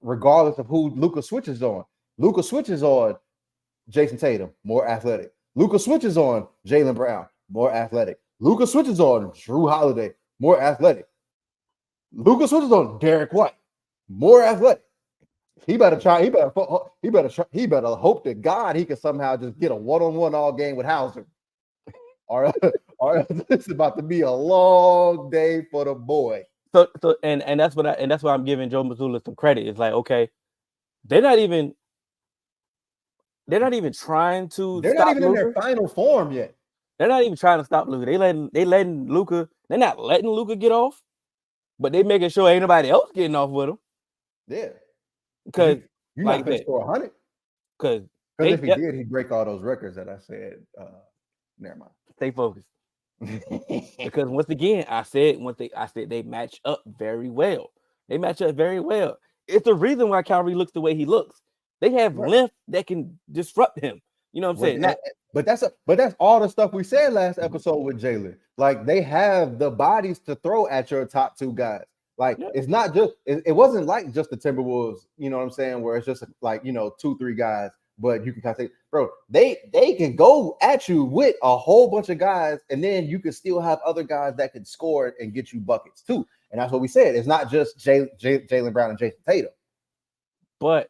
regardless of who Luka switches on Jason Tatum, more athletic. Luka switches on Jaylen Brown, more athletic. Luka switches on Drew Holiday, more athletic. Luka switches on Derek White, more athletic. He better hope to God he can somehow just get a one-on-one all game with Hauser. Or it's about to be a long day for the boy. So and that's why I'm giving Joe Mazzulla some credit. It's like, okay, they're not even trying to. They're not even in their final form yet. They're not even trying to stop Luka. They letting Luka. They're not letting Luka get off, but they making sure ain't nobody else getting off with him. Yeah, because you're not going to score 100. Because if he did, he'd break all those records that I said. Never mind. Stay focused. Because once again, I said they match up very well. They match up very well. It's the reason why Kyrie looks the way he looks. They have length that can disrupt him. You know what I'm saying? But that's all the stuff we said last episode with Jalen. Like they have the bodies to throw at your top two guys. Like it's not just it wasn't like just the Timberwolves, you know what I'm saying, where it's just like 2-3 guys, but you can kind of say, bro, they can go at you with a whole bunch of guys, and then you can still have other guys that can score and get you buckets too. And that's what we said. It's not just Jalen Brown and Jason Tatum. But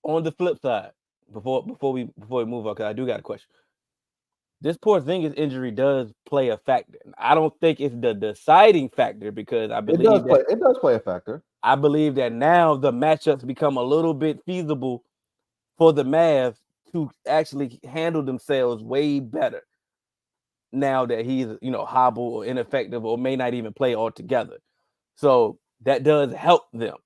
on the flip side, before we move on, because I do got a question. This Porzingis injury does play a factor. I don't think it's the deciding factor because I believe it does play a factor. I believe that now the matchups become a little bit feasible for the Mavs to actually handle themselves way better now that he's hobbled or ineffective or may not even play altogether. So that does help them,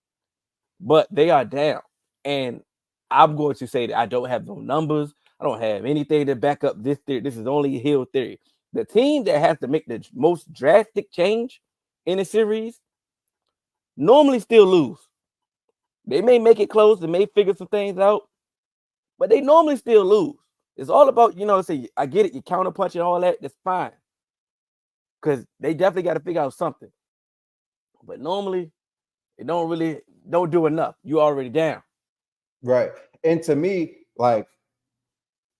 but they are down, and I'm going to say that I don't have no numbers. I don't have anything to back up this theory. This is only Hill theory. The team that has to make the most drastic change in a series normally still lose. They may make it close. They may figure some things out, but they normally still lose. It's all about, say, I get it. You counterpunch and all that. That's fine. Because they definitely got to figure out something. But normally, it don't do enough. You already down. Right. And to me, like,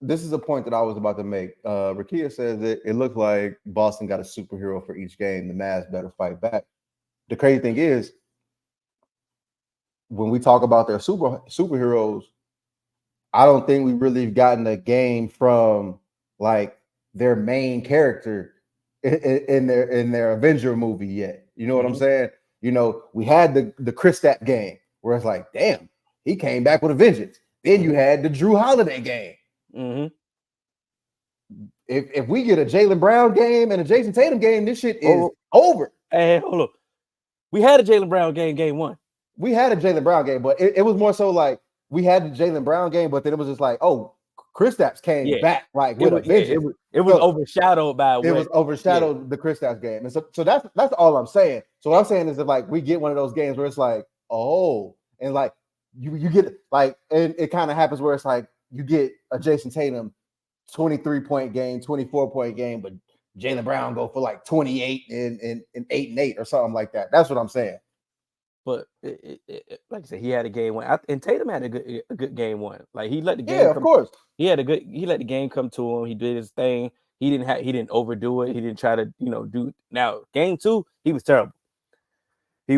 this is a point that I was about to make. Rakia says that it looked like Boston got a superhero for each game. The Mavs better fight back. The crazy thing is, when we talk about their superheroes, I don't think we've really gotten a game from like their main character in their Avenger movie yet. You know what I'm saying? We had the Kristaps game where it's like, damn, he came back with a vengeance. Then you had the Drew Holiday game. Mm-hmm. If we get a Jalen Brown game and a Jason Tatum game, this shit is over. Hey, hold on. We had a Jalen Brown game 1. We had a Jalen Brown game, but it was more so like we had the Jalen Brown game, but then it was just like, oh, Kristaps came back like with a vengeance. It was overshadowed by the Kristaps game, and so that's all I'm saying. So what I'm saying is that like we get one of those games where it's like, oh, and like you get like, and it kind of happens where it's like you get a Jason Tatum 23-point game, 24-point game, but Jalen Brown go for like 28 and 8 and 8 or something like that. That's what I'm saying. But like I said, he had a game 1, and Tatum had a good game 1. Like he let the game. Yeah, of course. He let the game come to him. He did his thing. He didn't overdo it. He didn't try to do. Now game 2, he was terrible. He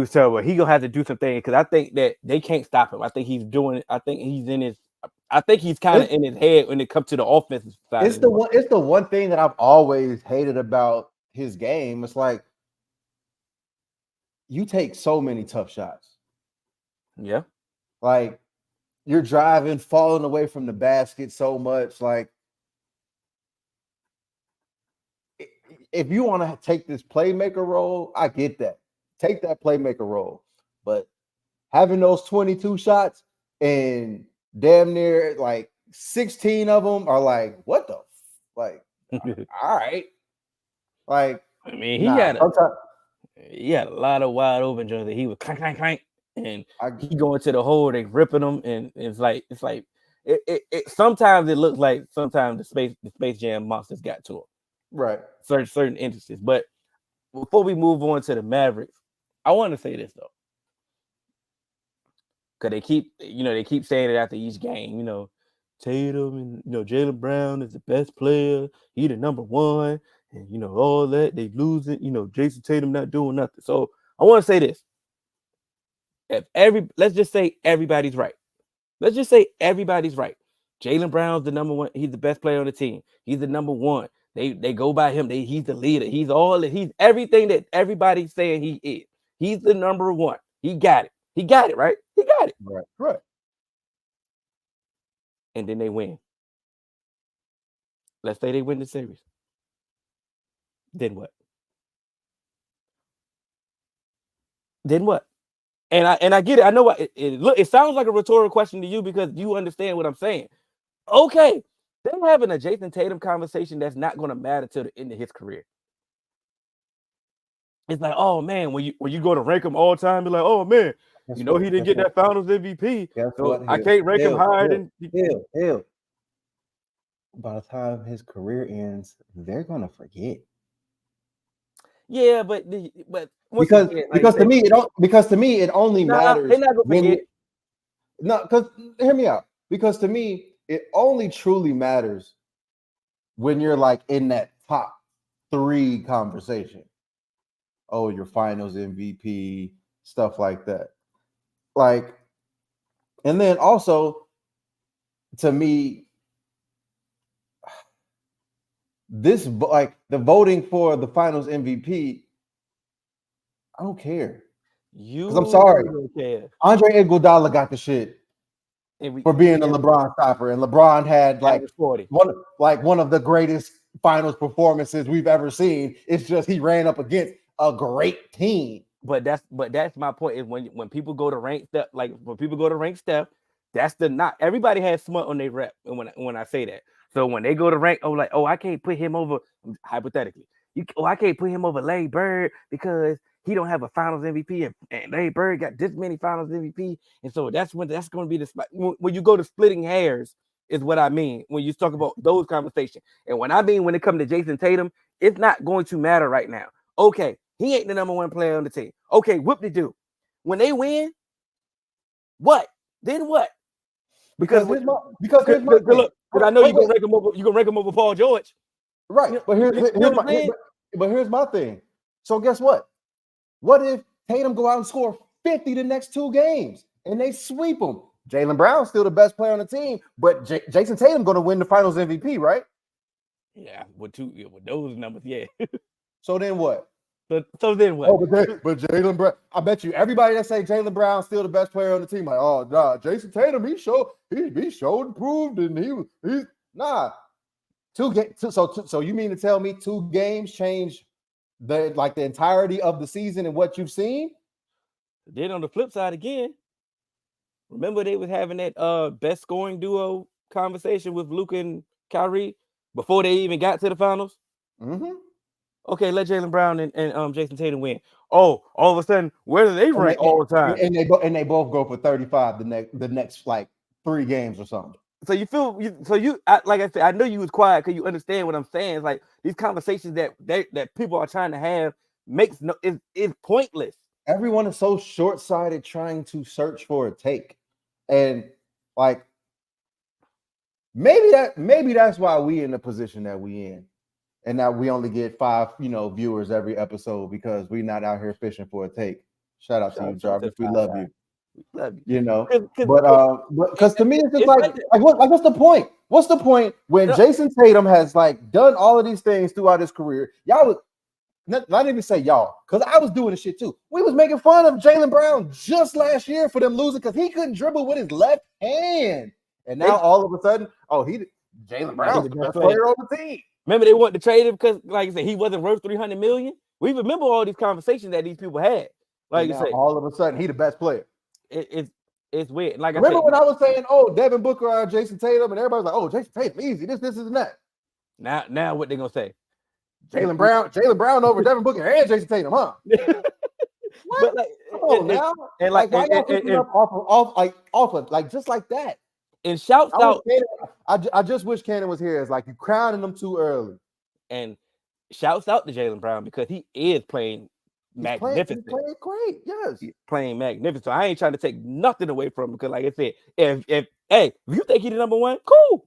gonna have to do some things because I think that they can't stop him. I think he's doing it. I think he's kind of in his head when it comes to the offensive side. It's the one thing that I've always hated about his game. It's like you take so many tough shots. Yeah. Like you're driving, falling away from the basket so much. Like if you want to take this playmaker role, I get that. Take that playmaker role. But having those 22 shots and damn near like 16 of them are like, what the all right. Like, I mean, he had a lot of wide open joints that he was clank, and he going to the hole, they ripping them, and it's like it sometimes it looks like sometimes the Space Jam monsters got to him. Right. Certain instances. But before we move on to the Mavericks, I want to say this though. Because they keep saying it after each game, Tatum and Jalen Brown is the best player, he the number 1, and all that, they losing, Jason Tatum not doing nothing. So I want to say this. Let's just say everybody's right. Jalen Brown's the number 1, he's the best player on the team. He's the number 1. They go by him. He's the leader. He's everything that everybody's saying he is. He's the number 1. He got it. He got it, right? He got it. Right. And then they win. Let's say they win the series. Then what? And I get it. I know what it sounds like a rhetorical question to you because you understand what I'm saying. Okay. They're having a Jason Tatum conversation that's not going to matter till the end of his career. It's like, oh man, when you go to rank him all time, you're like, oh man, he didn't get that Finals MVP. So I can't rank him higher than Hill. by the time his career ends, they're gonna forget. Yeah, but once again, like I Because to said, me it only nah, matters they're not gonna when forget. no, because hear me out. Because to me, it only truly matters when you're like in that top 3 conversation. Oh, your finals MVP, stuff like that. Like, and then also to me, like the voting for the finals MVP, I don't care. Because I'm You sorry, don't care. Andre Iguodala got the shit for being a And LeBron stopper, and LeBron had like average 40. one of the greatest finals performances we've ever seen. It's just he ran up against a great team. But that's my point is when people go to rank step, like when people go to rank step, that's the not everybody has smut on their rep. And when I say that, so when they go to rank, oh, like, oh, I can't put him over hypothetically. I can't put him over Larry Bird because he don't have a finals MVP and Larry Bird got this many finals MVP. And so that's going to be the spot when you go to splitting hairs is what I mean when you talk about those conversations. And when I mean when it comes to Jason Tatum, it's not going to matter right now. Okay, he ain't the number 1 player on the team. Okay, whoop-de-doo. When they win, what? Then what? Because here's my thing. look, because I know Wait, you're gonna rank him over Paul George. right, but here's my thing. So guess what? What if Tatum go out and score 50 the next 2 games and they sweep him? Jaylen Brown's still the best player on the team, but Jason Tatum going to win the Finals MVP, right? Yeah, with those numbers, yeah. So then what? So then what? Oh, but Jaylen Brown, I bet you everybody that say Jaylen Brown's still the best player on the team, like, oh, nah, Jason Tatum, he showed and proved, and he's nah. 2 games. So you mean to tell me 2 games change the entirety of the season and what you've seen? Then on the flip side again, remember they was having that best scoring duo conversation with Luka and Kyrie before they even got to the finals. Mm-hmm. Okay, let Jaylen Brown and Jason Tatum win. Oh, all of a sudden, where do they rank all the time? And they both go for 35 the next like 3 games or something. So you feel like I said, I know you was quiet because you understand what I'm saying. It's like these conversations that people are trying to have is pointless. Everyone is so short-sighted trying to search for a take, and like maybe that's why we in the position that we in, and that we only get 5 viewers every episode because we're not out here fishing for a take. Shout out to you, Jarvis. We love you. Love you. You know, but because to me it's just like what's the point? What's the point when Jason Tatum has like done all of these things throughout his career? Y'all would not even say y'all, because I was doing the shit too. We was making fun of Jaylen Brown just last year for them losing because he couldn't dribble with his left hand, and now all of a sudden, Jaylen Brown's the best player on the team. Remember they wanted to trade him because, like I said, he wasn't worth $300 million. We remember all these conversations that these people had. Like you said, all of a sudden, he the best player. It's weird. Like remember I said, when I was saying, "Oh, Devin Booker or Jason Tatum," and everybody's like, "Oh, Jason Tatum, easy. This, and that." Now what they gonna say? Jaylen Brown over Devin Booker and Jason Tatum, huh? What? But come on now. And why y'all picking up off of like just like that? And shouts out. I just wish Cannon was here. It's like you crowning them too early. And shouts out to Jaylen Brown because he is playing magnificent. He's playing great. Yes, he's playing magnificent. So I ain't trying to take nothing away from him because, like I said, if you think he's the number 1, cool.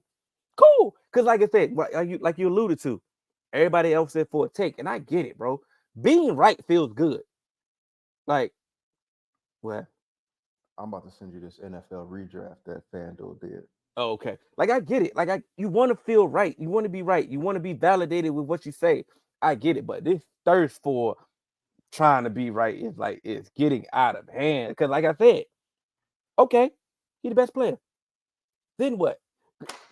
Because, like I said, like you alluded to, everybody else said for a take, and I get it, bro. Being right feels good. Like, what? I'm about to send you this NFL redraft that FanDuel did. Oh, okay. Like, I get it. Like, you want to feel right. You want to be right. You want to be validated with what you say. I get it. But this thirst for trying to be right is getting out of hand. Because, like I said, okay, he's the best player. Then what?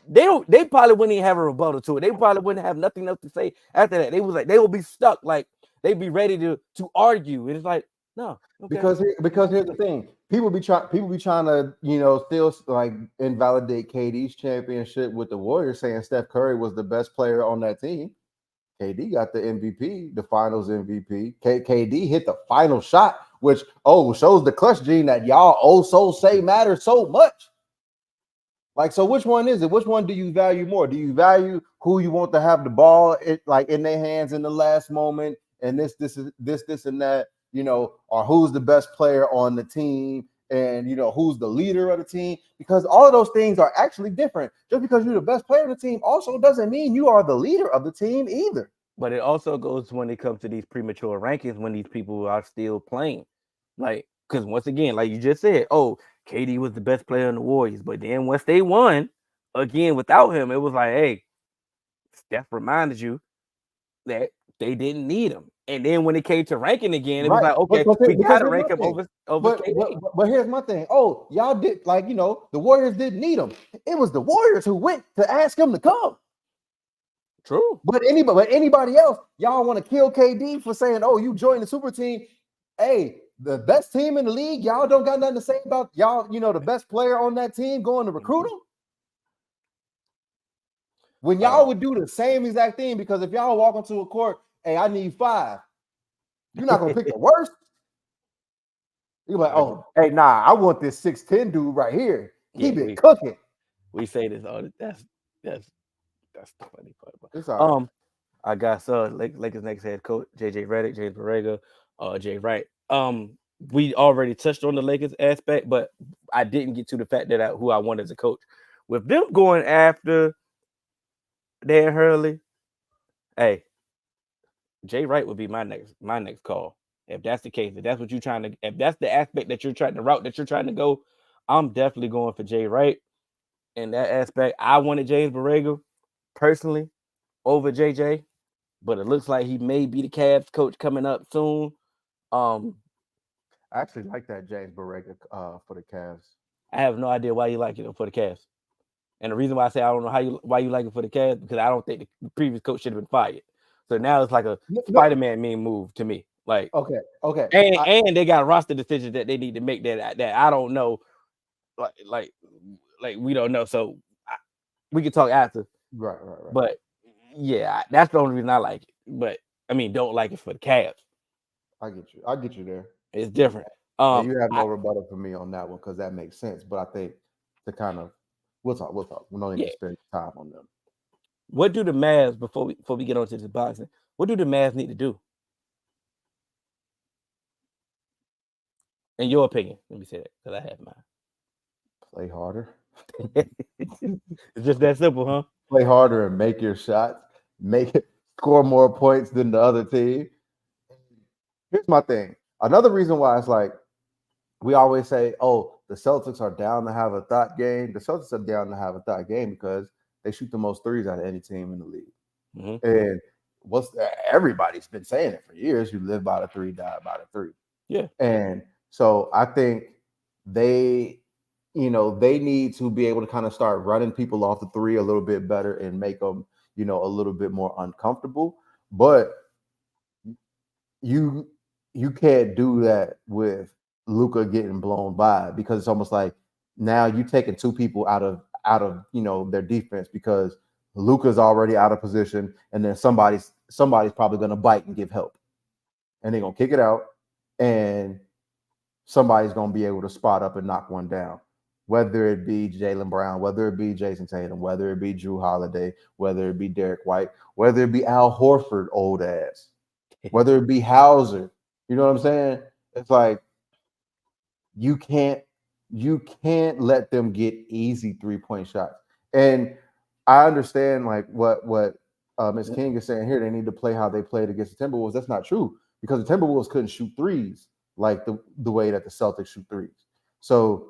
They probably wouldn't even have a rebuttal to it. They probably wouldn't have nothing else to say after that. They will be stuck. Like, they'd be ready to argue. And it's like, no. Okay. Because here's the thing. People be trying to, still like invalidate KD's championship with the Warriors, saying Steph Curry was the best player on that team. KD got the MVP, the finals MVP. KD hit the final shot, which shows the clutch gene that y'all so say matters so much. Like, so which one is it? Which one do you value more? Do you value who you want to have the ball like in their hands in the last moment, and this and that, or who's the best player on the team, and who's the leader of the team? Because all of those things are actually different. Just because you're the best player of the team also doesn't mean you are the leader of the team either. But it also goes when it comes to these premature rankings when these people are still playing. Like, because once again, like you just said, oh, KD was the best player in the Warriors. But then once they won again without him, it was like, hey, Steph reminded you that they didn't need him. And then when it came to ranking again, it was Right. like, okay, we Because gotta here's rank my him thing. over KD. But here's my thing. Oh, y'all did, like, the Warriors didn't need him. It was the Warriors who went to ask him to come. True. But anybody else, y'all want to kill KD for saying, oh, you joined the super team. Hey, the best team in the league, y'all don't got nothing to say about y'all, the best player on that team going to recruit him? When y'all would do the same exact thing, because if y'all walk into a court, hey, I need 5, you're not going to pick the worst. You're like, oh, hey, nah, I want this 6'10" dude right here. He been cooking. We say this all. That's the funny part. It's all right. I got Lakers next head coach JJ Redick, James Borrego, Jay Wright. We already touched on the Lakers aspect, but I didn't get to the fact that who I wanted as a coach. With them going after Dan Hurley, hey, Jay Wright would be my next call. If that's the case, if that's the aspect that you're trying to route that you're trying to go, I'm definitely going for Jay Wright. In that aspect, I wanted James Borrego personally over JJ, but it looks like he may be the Cavs coach coming up soon. I actually like that James Borrego for the Cavs. I have no idea why you like it for the Cavs. And the reason why I say I don't know why you like it for the Cavs, because I don't think the previous coach should have been fired. So now it's like a Spider-Man meme move to me. Like, okay. And they got roster decisions that they need to make that I don't know. Like we don't know. So we can talk after. Right. But yeah, that's the only reason I like it. But I mean, don't like it for the Cavs. I get you there. It's different. You have no rebuttal for me on that one, because that makes sense. But I think to kind of we'll talk. We don't need to spend time on them. What do the Mavs, before we get on to this boxing, what do the Mavs need to do? In your opinion, let me say that, because I have mine. Play harder. It's just that simple, huh? Play harder and make your shots. Score more points than the other team. Here's my thing. Another reason why it's like we always say, oh, the Celtics are down to have a thought game. The Celtics are down to have a thought game because they shoot the most threes out of any team in the league. Mm-hmm. And everybody's been saying it for years. You live by the 3, die by the 3. Yeah. And so I think they need to be able to kind of start running people off the 3 a little bit better and make them, a little bit more uncomfortable. But you can't do that with Luka getting blown by, because it's almost like now you taking 2 people out of their defense, because Luka's already out of position, and then somebody's probably going to bite and give help, and they're going to kick it out, and somebody's going to be able to spot up and knock one down, whether it be Jaylen Brown, whether it be Jason Tatum, whether it be Drew Holiday, whether it be Derek White, whether it be Al Horford, old ass, whether it be Hauser. You know what I'm saying? It's like you can't let them get easy 3-point shots. And I understand like what Ms. King is saying here. They need to play how they played against the Timberwolves. That's not true, because the Timberwolves couldn't shoot threes like the way that the Celtics shoot threes. So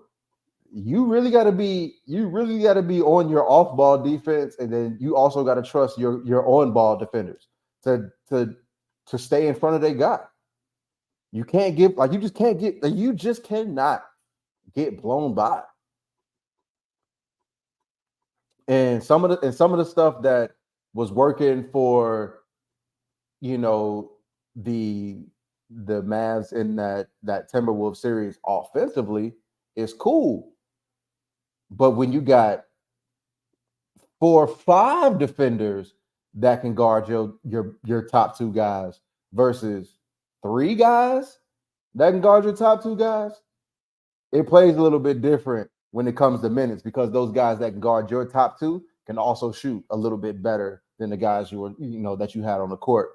you really got to be on your off-ball defense, and then you also got to trust your on-ball defenders to stay in front of their guy. You just cannot get blown by. And some of the stuff that was working for, the Mavs in that Timberwolves series offensively is cool. But when you got 4 or 5 defenders that can guard your top 2 guys versus 3 guys that can guard your top 2 guys, it plays a little bit different when it comes to minutes, because those guys that can guard your top two can also shoot a little bit better than the guys that you had on the court.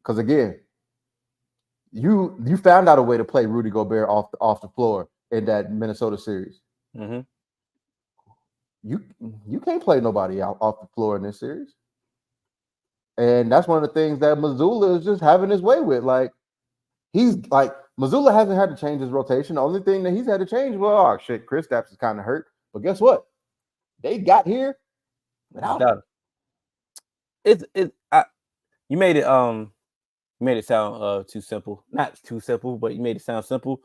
Because again, you found out a way to play Rudy Gobert off the floor in that Minnesota series. Mm-hmm. You can't play nobody out off the floor in this series. And that's one of the things that Missoula is just having his way with. Like, he's like, Missoula hasn't had to change his rotation. The only thing that he's had to change, Kristaps is kind of hurt. But guess what? They got here without him. You made it sound too simple. Not too simple, but you made it sound simple.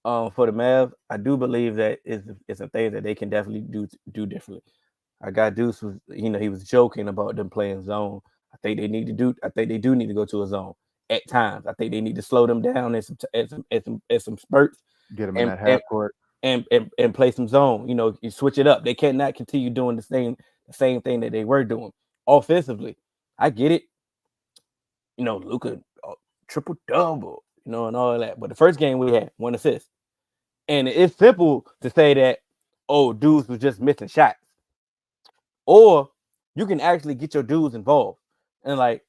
For the Mavs, I do believe that it's a thing that they can definitely do differently. Our guy Deuce was, he was joking about them playing zone. I think they do need to go to a zone at times. I think they need to slow them down in some spurts. Get them in that half court and play some zone. You switch it up. They cannot continue doing the same thing that they were doing offensively. I get it. Luka triple double, and all that. But the first game we had 1 assist, and it's simple to say that dudes was just missing shots, or you can actually get your dudes involved. And like,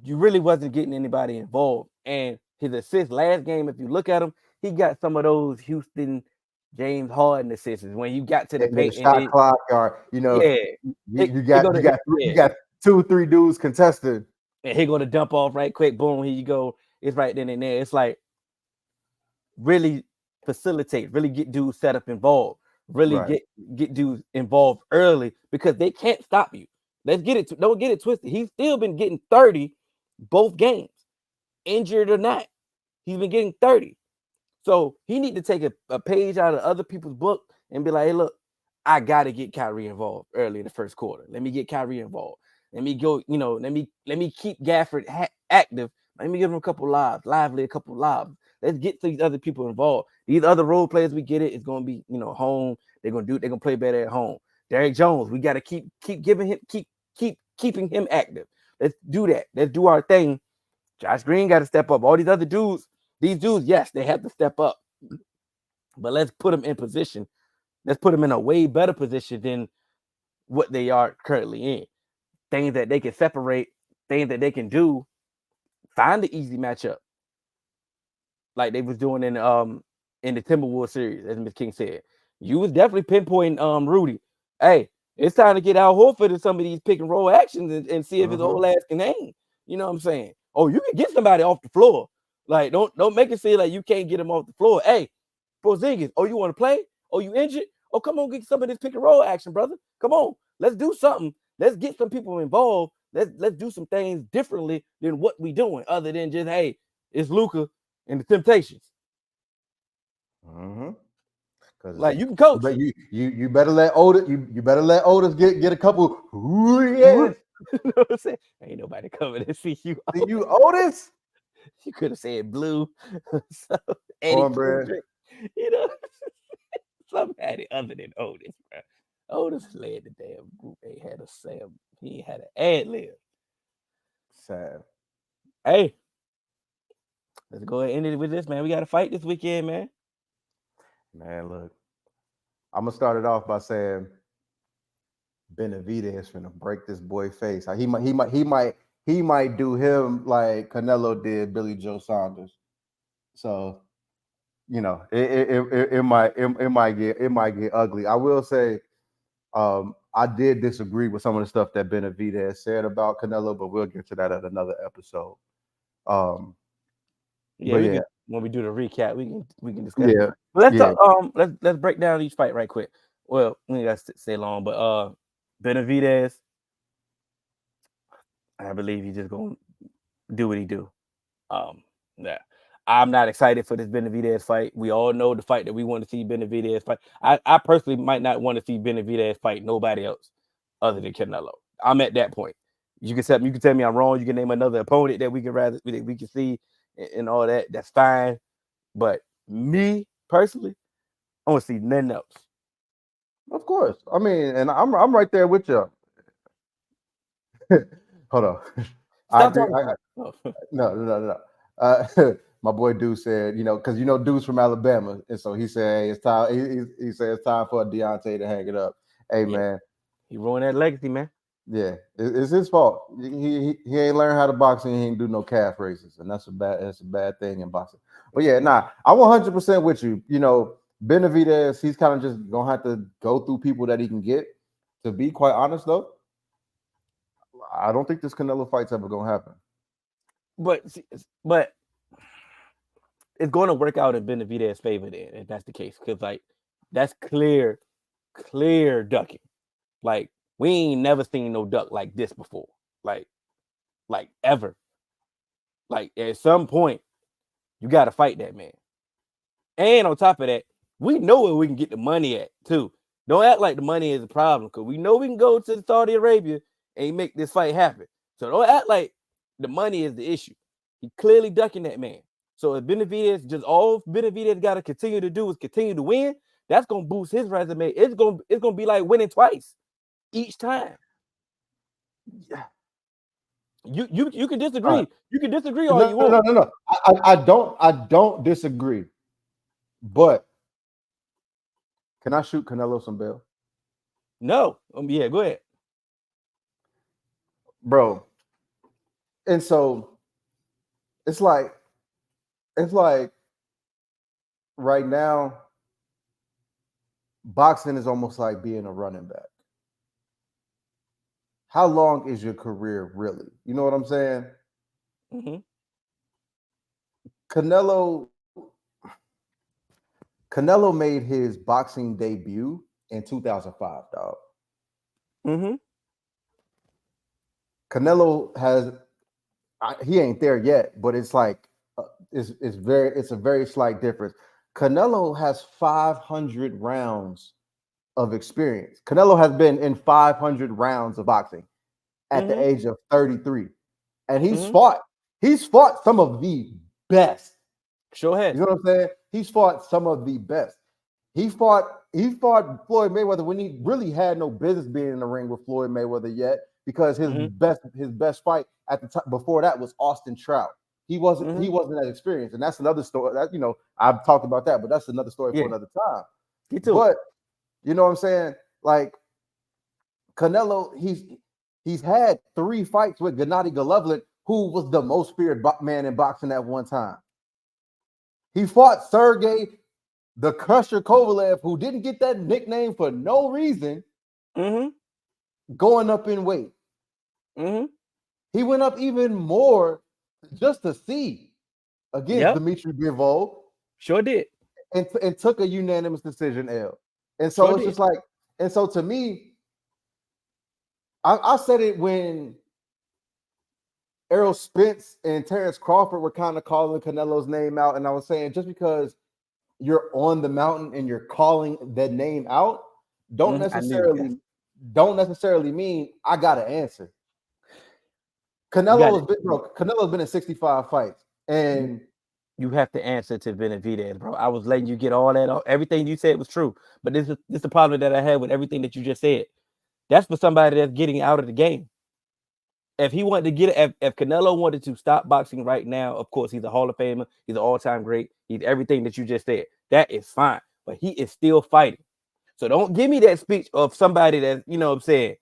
you really wasn't getting anybody involved. And his assist last game, if you look at him, he got some of those Houston James Harden assists when you got to the paint. Shot clock, or you got 2-3 dudes contested, and he going to dump off right quick. Boom, here you go. It's right then and there. It's like, really facilitate, really get dudes set up involved, really get dudes involved early, because they can't stop you. Don't get it twisted. He's still been getting 30 both games, injured or not. He's been getting 30. So he need to take a page out of other people's book and be like, hey, look, I got to get Kyrie involved early in the first quarter. Let me get Kyrie involved. Let me go, let me keep Gafford active. Let me give him a couple lobs. Let's get these other people involved. These other role players, we get it. It's going to be, home. They're going to play better at home. Derrick Jones, we got to keep keeping him active. Let's do that. Let's do our thing. Josh Green got to step up. All these other dudes, yes, they have to step up. But let's put them in position. Let's put them in a way better position than what they are currently in. Things that they can separate, things that they can do. Find the easy matchup, like they was doing in the Timberwolves series, as Ms. King said. You was definitely pinpointing Rudy. Hey, it's time to get Al Horford in some of these pick and roll actions and see if his old ass can hang. You know what I'm saying? Oh, you can get somebody off the floor. Like, don't make it seem like you can't get him off the floor. Hey, Porzingis, you want to play? You injured? Come on, get some of this pick and roll action, brother. Come on, let's do something. Let's get some people involved. Let's do some things differently than what we doing, other than just, hey, it's Luka and the Temptations. Mm-hmm. Like, you can coach. But you better let Otis. You better let Otis get a couple. Ooh, yeah. You know what I'm saying? Ain't nobody coming to see you. See you, Otis. You could have said blue. So, Cornbread. Somebody other than Otis, bro. Otis led the damn group. He had an ad lib. Sad. Hey, let's go ahead and end it with this, man. We got to fight this weekend, man. Man, look, I'm gonna start it off by saying Benavidez is gonna break this boy face. He might do him like Canelo did Billy Joe Saunders. So, it might get ugly. I will say, I did disagree with some of the stuff that Benavidez said about Canelo, but we'll get to that at another episode. When we do the recap, we can discuss. Yeah. Let's break down each fight right quick. Well, we ain't got to stay long, but Benavidez, I believe he's just gonna do what he do. Yeah. I'm not excited for this Benavidez fight. We all know the fight that we want to see Benavidez fight. I personally might not want to see Benavidez fight nobody else other than Canelo. I'm at that point. You can tell me I'm wrong. You can name another opponent that we can see and all that. That's fine. But me personally, I want to see nothing else. Of course. I mean, and I'm right there with you. Hold on. Stop talking. No. my boy Dude said, because Dude's from Alabama, and so he said, hey, it's time. He said it's time for Deontay to hang it up. Hey, man, he ruined that legacy, man. Yeah, it's his fault. He ain't learned how to box and he ain't do no calf races, and that's a bad thing in boxing. But yeah, I'm 100% with you. Benavidez, he's kind of just gonna have to go through people that he can get. To be quite honest, though, I don't think this Canelo fight's ever gonna happen. But it's going to work out in Benavidez's favor then, if that's the case, because like that's clear ducking. Like we ain't never seen no duck like this before, like ever. Like at some point, you got to fight that man. And on top of that, we know where we can get the money at too. Don't act like the money is a problem, because we know we can go to Saudi Arabia and make this fight happen. So don't act like the money is the issue. He clearly ducking that man. So if all Benavidez got to continue to do is continue to win, that's gonna boost his resume. It's gonna be like winning twice each time. Yeah. You can disagree. You can disagree all you want. No. I don't disagree. But can I shoot Canelo some bail? No. Yeah, go ahead. Bro. And so it's like right now, boxing is almost like being a running back. How long is your career really? You know what I'm saying? Mm-hmm. Canelo made his boxing debut in 2005, dog. Mm-hmm. Canelo he ain't there yet, but it's like it's a very slight difference. Canelo has 500 rounds of experience. Canelo has been in 500 rounds of boxing at the age of 33, and he's fought some of the best. Sure has. You know what I'm saying? He's fought some of the best. He fought Floyd Mayweather when he really had no business being in the ring with Floyd Mayweather yet, because his best fight at the time before that was Austin Trout. He wasn't that experienced, and that's another story. That I've talked about that, but that's another story for another time. Me too. But you know what I'm saying? Like Canelo, he's had 3 fights with Gennady Golovkin, who was the most feared man in boxing at one time. He fought Sergey the Crusher Kovalev, who didn't get that nickname for no reason, going up in weight. He went up even more just to see against Dmitry Bivol. Sure did. And took a unanimous decision L. And so it's just like, and so to me, I said it when Errol Spence and Terrence Crawford were kind of calling Canelo's name out, and I was saying, just because you're on the mountain and you're calling that name out, don't necessarily mean I got to answer. Canelo's been in 65 fights, and you have to answer to Benavidez, bro. I was letting you get all that off. Everything you said was true, but this is the problem that I had with everything that you just said. That's for somebody that's getting out of the game. If he wanted to if Canelo wanted to stop boxing right now, of course, he's a Hall of Famer. He's an all-time great. He's everything that you just said. That is fine, but he is still fighting. So don't give me that speech of somebody that, what I'm saying,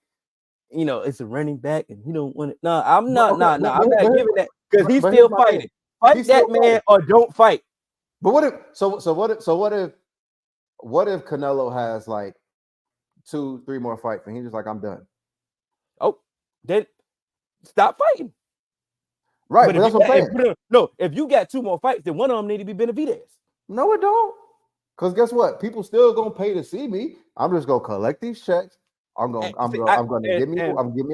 it's a running back and he don't want it. No, I'm not. I'm not giving that, because he's still fighting. Fight that man or don't fight. But what if Canelo has like 2-3 more fights and he's just like, I'm done? Oh, then stop fighting. Right, but that's what I'm saying. If you got 2 more fights, then one of them need to be Benavidez. No, it don't. Because guess what? People still gonna pay to see me. I'm just gonna collect these checks. I'm gonna give me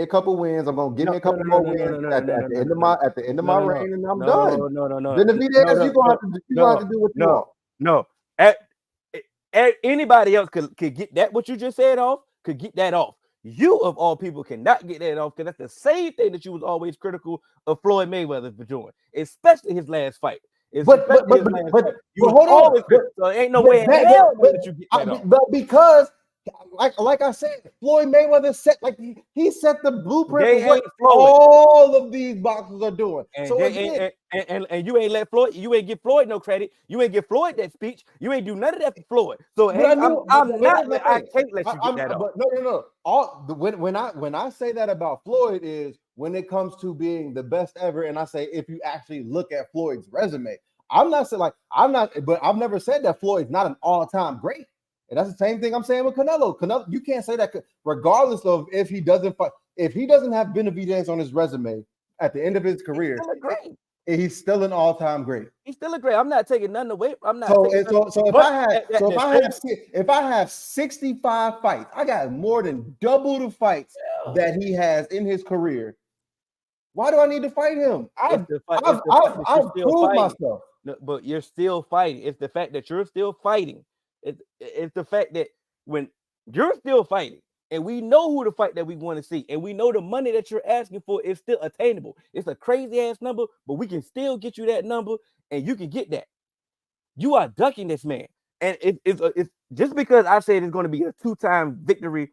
a couple wins. I'm gonna give me a couple more wins at the end of my reign, and I'm done. No. Benavidez, you're gonna have to do what you want. No. Anybody else could get that, what you just said, off, could get that off. You, of all people, cannot get that off, because that's the same thing that you was always critical of Floyd Mayweather for doing, especially his last fight. But hold on. So ain't no way in hell that you get that off. But because Like I said, Floyd Mayweather set he set the blueprint They for what ain't Floyd. all of these boxers are doing. And So they again, and you ain't let Floyd, you ain't give Floyd no credit. You ain't give Floyd that speech. You ain't do none of that for Floyd. So but I hey, knew, I'm but not. here's my I thing. can't let you get that off. But no. When I say that about Floyd is when it comes to being the best ever, and I say if you actually look at Floyd's resume, I'm not saying but I've never said that Floyd's not an all-time great. And that's the same thing I'm saying with Canelo. Canelo, you can't say that regardless of if he doesn't fight, if he doesn't have Benavidez on his resume at the end of his career, He's still a great. he's still an all-time great. He's still a great. I'm not taking nothing away. I'm not So, taking and nothing. so if But I have at the same, if I have 65 fights, I got more than double the fights that he has in his career. Why do I need to fight him? it's the fact that you're I've still proved fighting. myself. No, but you're still fighting. It's the fact that you're still fighting. It's the fact that when you're still fighting, and we know who the fight that we want to see, and we know the money that you're asking for is still attainable. It's a crazy ass number, but we can still get you that number, and you can get that. You are ducking this man, and it's just because I said it's going to be a 2-time victory.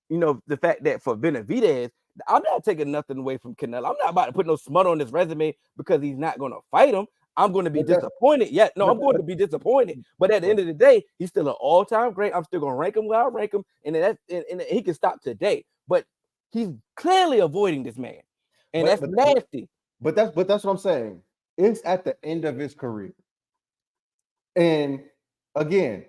You know, the fact that for Benavidez, I'm not taking nothing away from Canelo. I'm not about to put no smut on his resume because he's not going to fight him. I'm going to be disappointed. Yeah, no, I'm going to be disappointed. But at the end of the day, he's still an all-time great. I'm still going to rank him where I rank him, and he can stop today. But he's clearly avoiding this man, and that's nasty. But that's what I'm saying. It's at the end of his career, and again,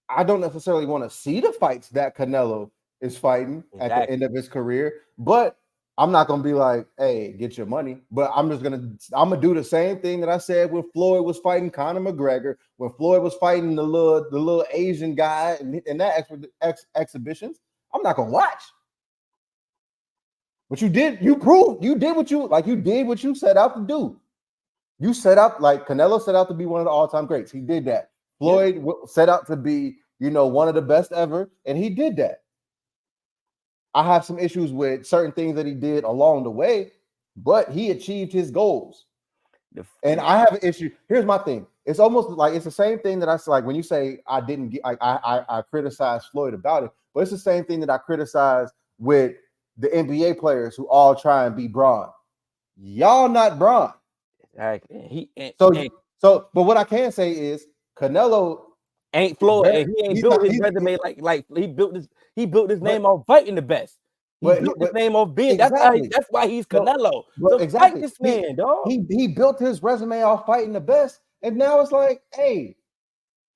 I don't necessarily want to see the fights that Canelo is fighting at the end of his career, but I'm not gonna be like, "Hey, get your money." But I'm gonna do the same thing that I said when Floyd was fighting Conor McGregor, when Floyd was fighting the little Asian guy in that exhibitions. I'm not gonna watch. But you did what you set out to do. You set out like Canelo set out to be one of the all-time greats. He did that. Floyd set out to be, one of the best ever, and he did that. I have some issues with certain things that he did along the way, but he achieved his goals. And I have an issue. Here's my thing. It's almost like it's the same thing that I like when you say I didn't get. I criticized Floyd about it, but it's the same thing that I criticize with the NBA players who all try and be Braun. Y'all not Braun. But what I can say is Canelo ain't Floyd, and he ain't built his resume like he built his name off fighting the best. He built his name off being exactly. That's why he's Canelo. So exactly. Fight this man, dog. He built his resume off fighting the best, and now it's like, hey,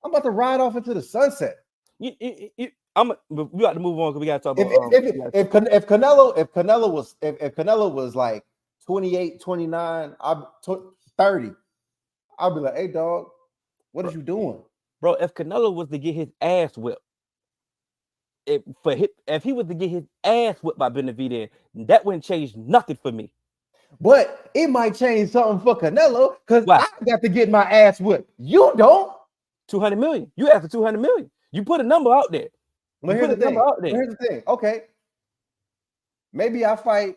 I'm about to ride off into the sunset. We got to move on because we got to talk about if Canelo was like 28, 29, 30, I'll be like, hey, dog, what are you doing? Bro, if Canelo was to get his ass whipped, if he was to get his ass whipped by Benavidez, that wouldn't change nothing for me. But it might change something for Canelo because I got to get my ass whipped. You don't. 200 million. You asked for 200 million. You put a number out there. Well, here's the thing. Okay. Maybe I fight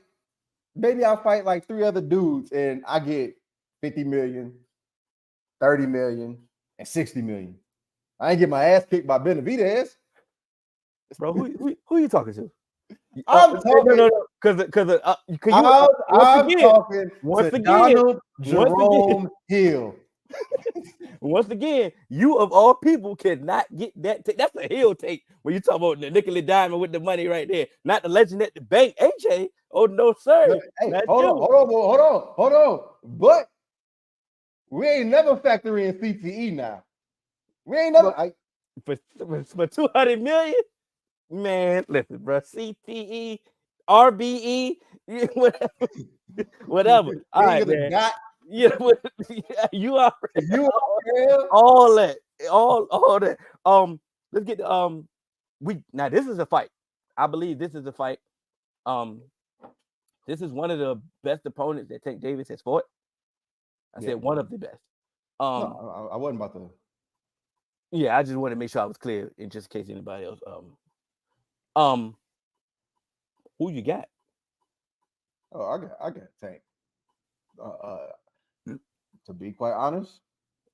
like 3 other dudes and I get 50 million, 30 million, and 60 million. I ain't get my ass kicked by Benavidez. Bro, who you talking to? I'm talking. No. Because I'm talking to Donald Jerome Hill. Once again, you of all people cannot get that. That's a Hill take when you talk about the nickel and diamond with the money right there, not the legend at the bank. AJ, oh no, sir. Hey, hold on. But we ain't never factoring in CTE now. We ain't never for 200 million. Man, listen, bro. CTE, RBE, whatever. All right, man. You are all that. Let's get now this is a fight. I believe this is a fight. This is one of the best opponents that Tank Davis has fought. I said one of the best. No, I wasn't about to. Yeah, I just wanted to make sure I was clear in just in case anybody else. Who you got? Oh, I got Tank. To be quite honest.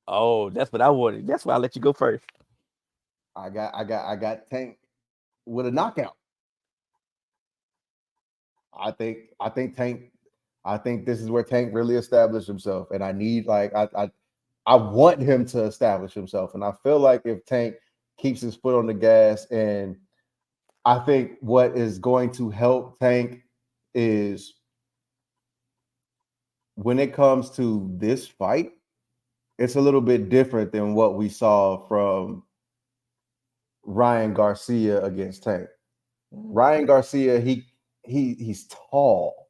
Oh, that's what I wanted. That's why I let you go first. I got Tank with a knockout. I think Tank. I think this is where Tank really established himself, and I need like I want him to establish himself, and I feel like if Tank keeps his foot on the gas, and I think what is going to help Tank is when it comes to this fight, it's a little bit different than what we saw from Ryan Garcia against Tank. Ryan Garcia, he's tall.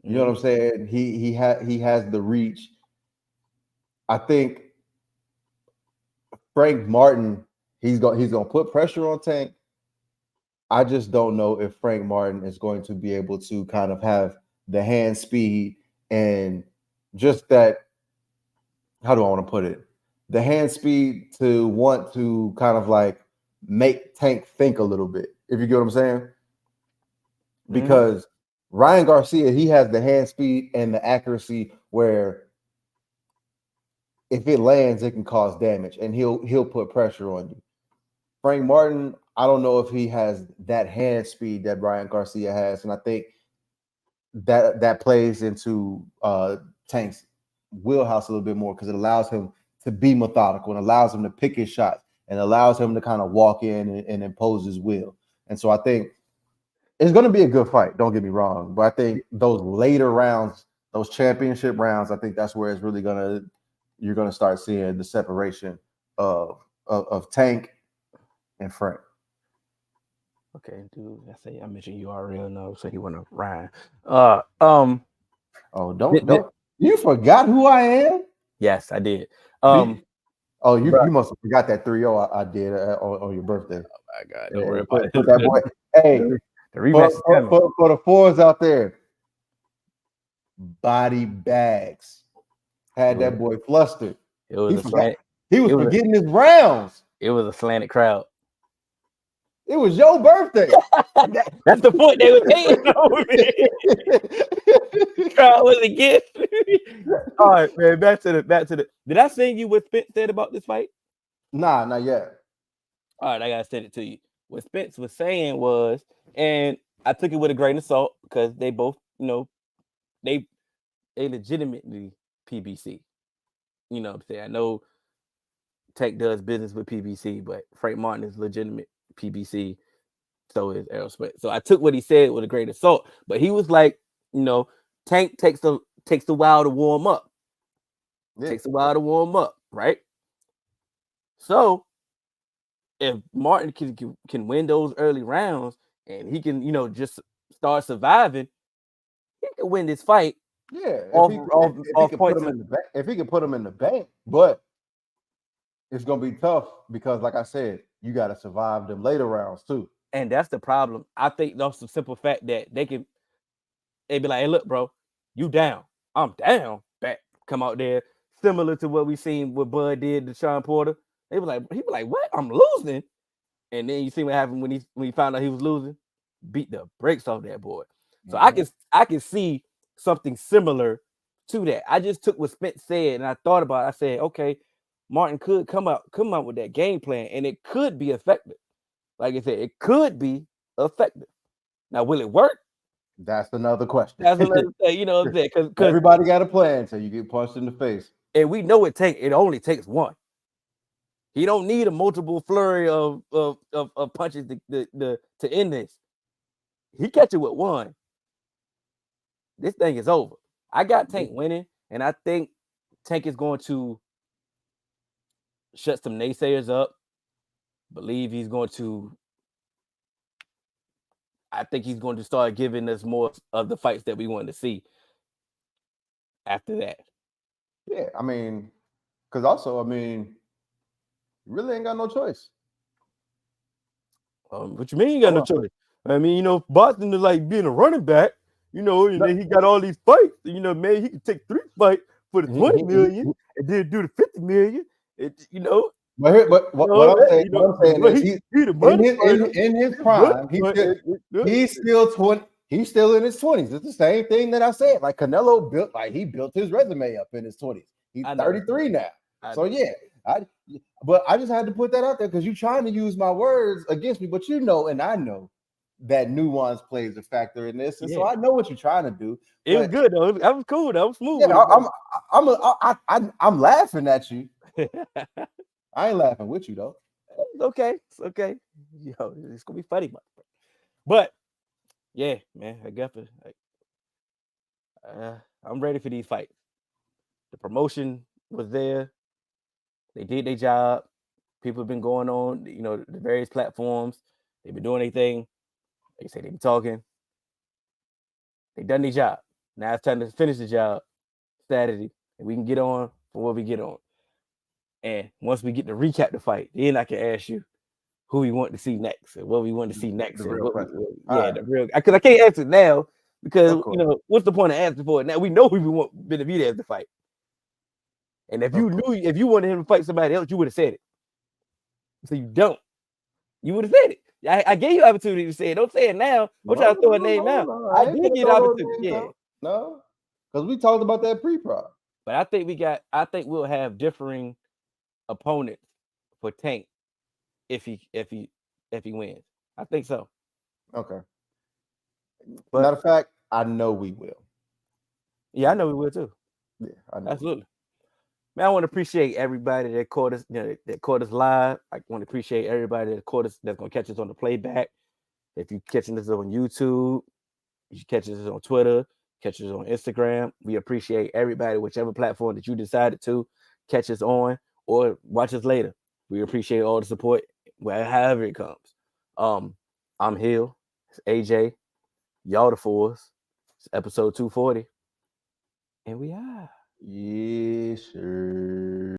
You know what I'm saying? He has the reach. I think Frank Martin, he's gonna put pressure on Tank. I just don't know if Frank Martin is going to be able to kind of have the hand speed and just that. How do I want to put it? The hand speed to want to kind of like make Tank think a little bit, if you get what I'm saying. Because Ryan Garcia, he has the hand speed and the accuracy where if it lands, it can cause damage, and he'll put pressure on you. Frank Martin, I don't know if he has that hand speed that Ryan Garcia has, and I think that plays into Tank's wheelhouse a little bit more because it allows him to be methodical and allows him to pick his shots and allows him to kind of walk in and impose his will. And so I think it's going to be a good fight. Don't get me wrong, but I think those later rounds, those championship rounds, I think that's where it's really you're gonna start seeing the separation of Tank and Frank. Okay, dude. I mentioned URL. No, so you want to Ryan. Oh, don't you forgot who I am? Yes, I did. You must have forgot that 3-0 I did on your birthday. Oh my God, don't worry about it. Put that boy. Hey, the rematch for the fours out there, body bags had that boy flustered. It was he was forgetting his rounds. It was a slanted crowd. It was your birthday. That's the point they were paying over me. Crowd was a gift. All right, man. Back to the. Did I send you what Spence said about this fight? Nah, not yet. All right, I gotta send it to you. What Spence was saying was, and I took it with a grain of salt because they both, they legitimately PBC. You know what I'm saying? I know Tech does business with PBC, but Frank Martin is legitimate PBC. So is Errol Spence. So I took what he said with a grain of salt, but he was like, Tank takes a while to warm up. Yeah. Takes a while to warm up, right? So if Martin can win those early rounds and he can, just start surviving, he can win this fight. Yeah, if he can put him in the bank, but it's gonna be tough because, like I said, you got to survive them later rounds too. And that's the problem. I think that's the simple fact that they'd be like, hey, look, bro, you down. I'm down. Back. Come out there. Similar to what we seen what Bud did to Sean Porter. He was like, what? I'm losing. And then you see what happened when he found out he was losing? Beat the brakes off that boy. So I can see something similar to that. I just took what Spence said and I thought about it. I said, okay, Martin could come out with that game plan and it could be effective. Like I said, it could be effective. Now, will it work? That's another question. That's another thing, what I'm saying? Because everybody got a plan until you get punched in the face. And we know it only takes one. He don't need a multiple flurry of punches to end this. He catch it with one. This thing is over. I got Tank winning, and I think Tank is going to shut some naysayers up. Believe he's going to. I think he's going to start giving us more of the fights that we want to see after that. Yeah, I mean, because also, you really ain't got no choice. What you mean you got no choice? Boston is like being a running back, and then he got all these fights. Man, he can take 3 fights for the 20 million and then do the 50 million. What I'm saying is in his prime, he's still 20. He's still in his 20s. It's the same thing that I said. Like Canelo built his resume up in his 20s. He's 33 now. So yeah, But I just had to put that out there because you're trying to use my words against me. But you know, and I know that nuance plays a factor in this, and so I know what you're trying to do. It was good though. That was cool. That was smooth. Yeah, I'm laughing at you. It's I ain't laughing with you though. okay. It's okay. Yo, it's gonna be funny, but yeah, man, I got to. I'm ready for these fights. The promotion was there. They did their job. People have been going on, the various platforms. They've been doing their thing. Like I say, they been talking. They done their job. Now it's time to finish the job Saturday, and we can get on for what we get on. And once we get to recap the fight, then I can ask you who we want to see next and what we want to see next. The And real what question. the real, because I can't answer now because Of course. what's the point of asking for it now? We know who we want Benavidez to fight. And if you wanted him to fight somebody else, you would have said it. So you don't. You would have said it. I gave you opportunity to say it. Don't say it now. I'm trying to throw a name out. I did get an opportunity. Yeah. No, because we talked about that pre-pro. But I think we'll have differing opponents for Tank if he wins. I think so. Okay. But matter of fact, I know we will. Yeah, I know we will too. Yeah, I know. Absolutely. Man, I want to appreciate everybody that caught us, that caught us live. I want to appreciate everybody that caught us, that's gonna catch us on the playback. If you're catching this on YouTube, you catch us on Twitter, catch us on Instagram. We appreciate everybody, whichever platform that you decided to catch us on or watch us later. We appreciate all the support, however it comes. I'm Hill, it's AJ, y'all the fours. It's episode 240, and we are. Yes, sir.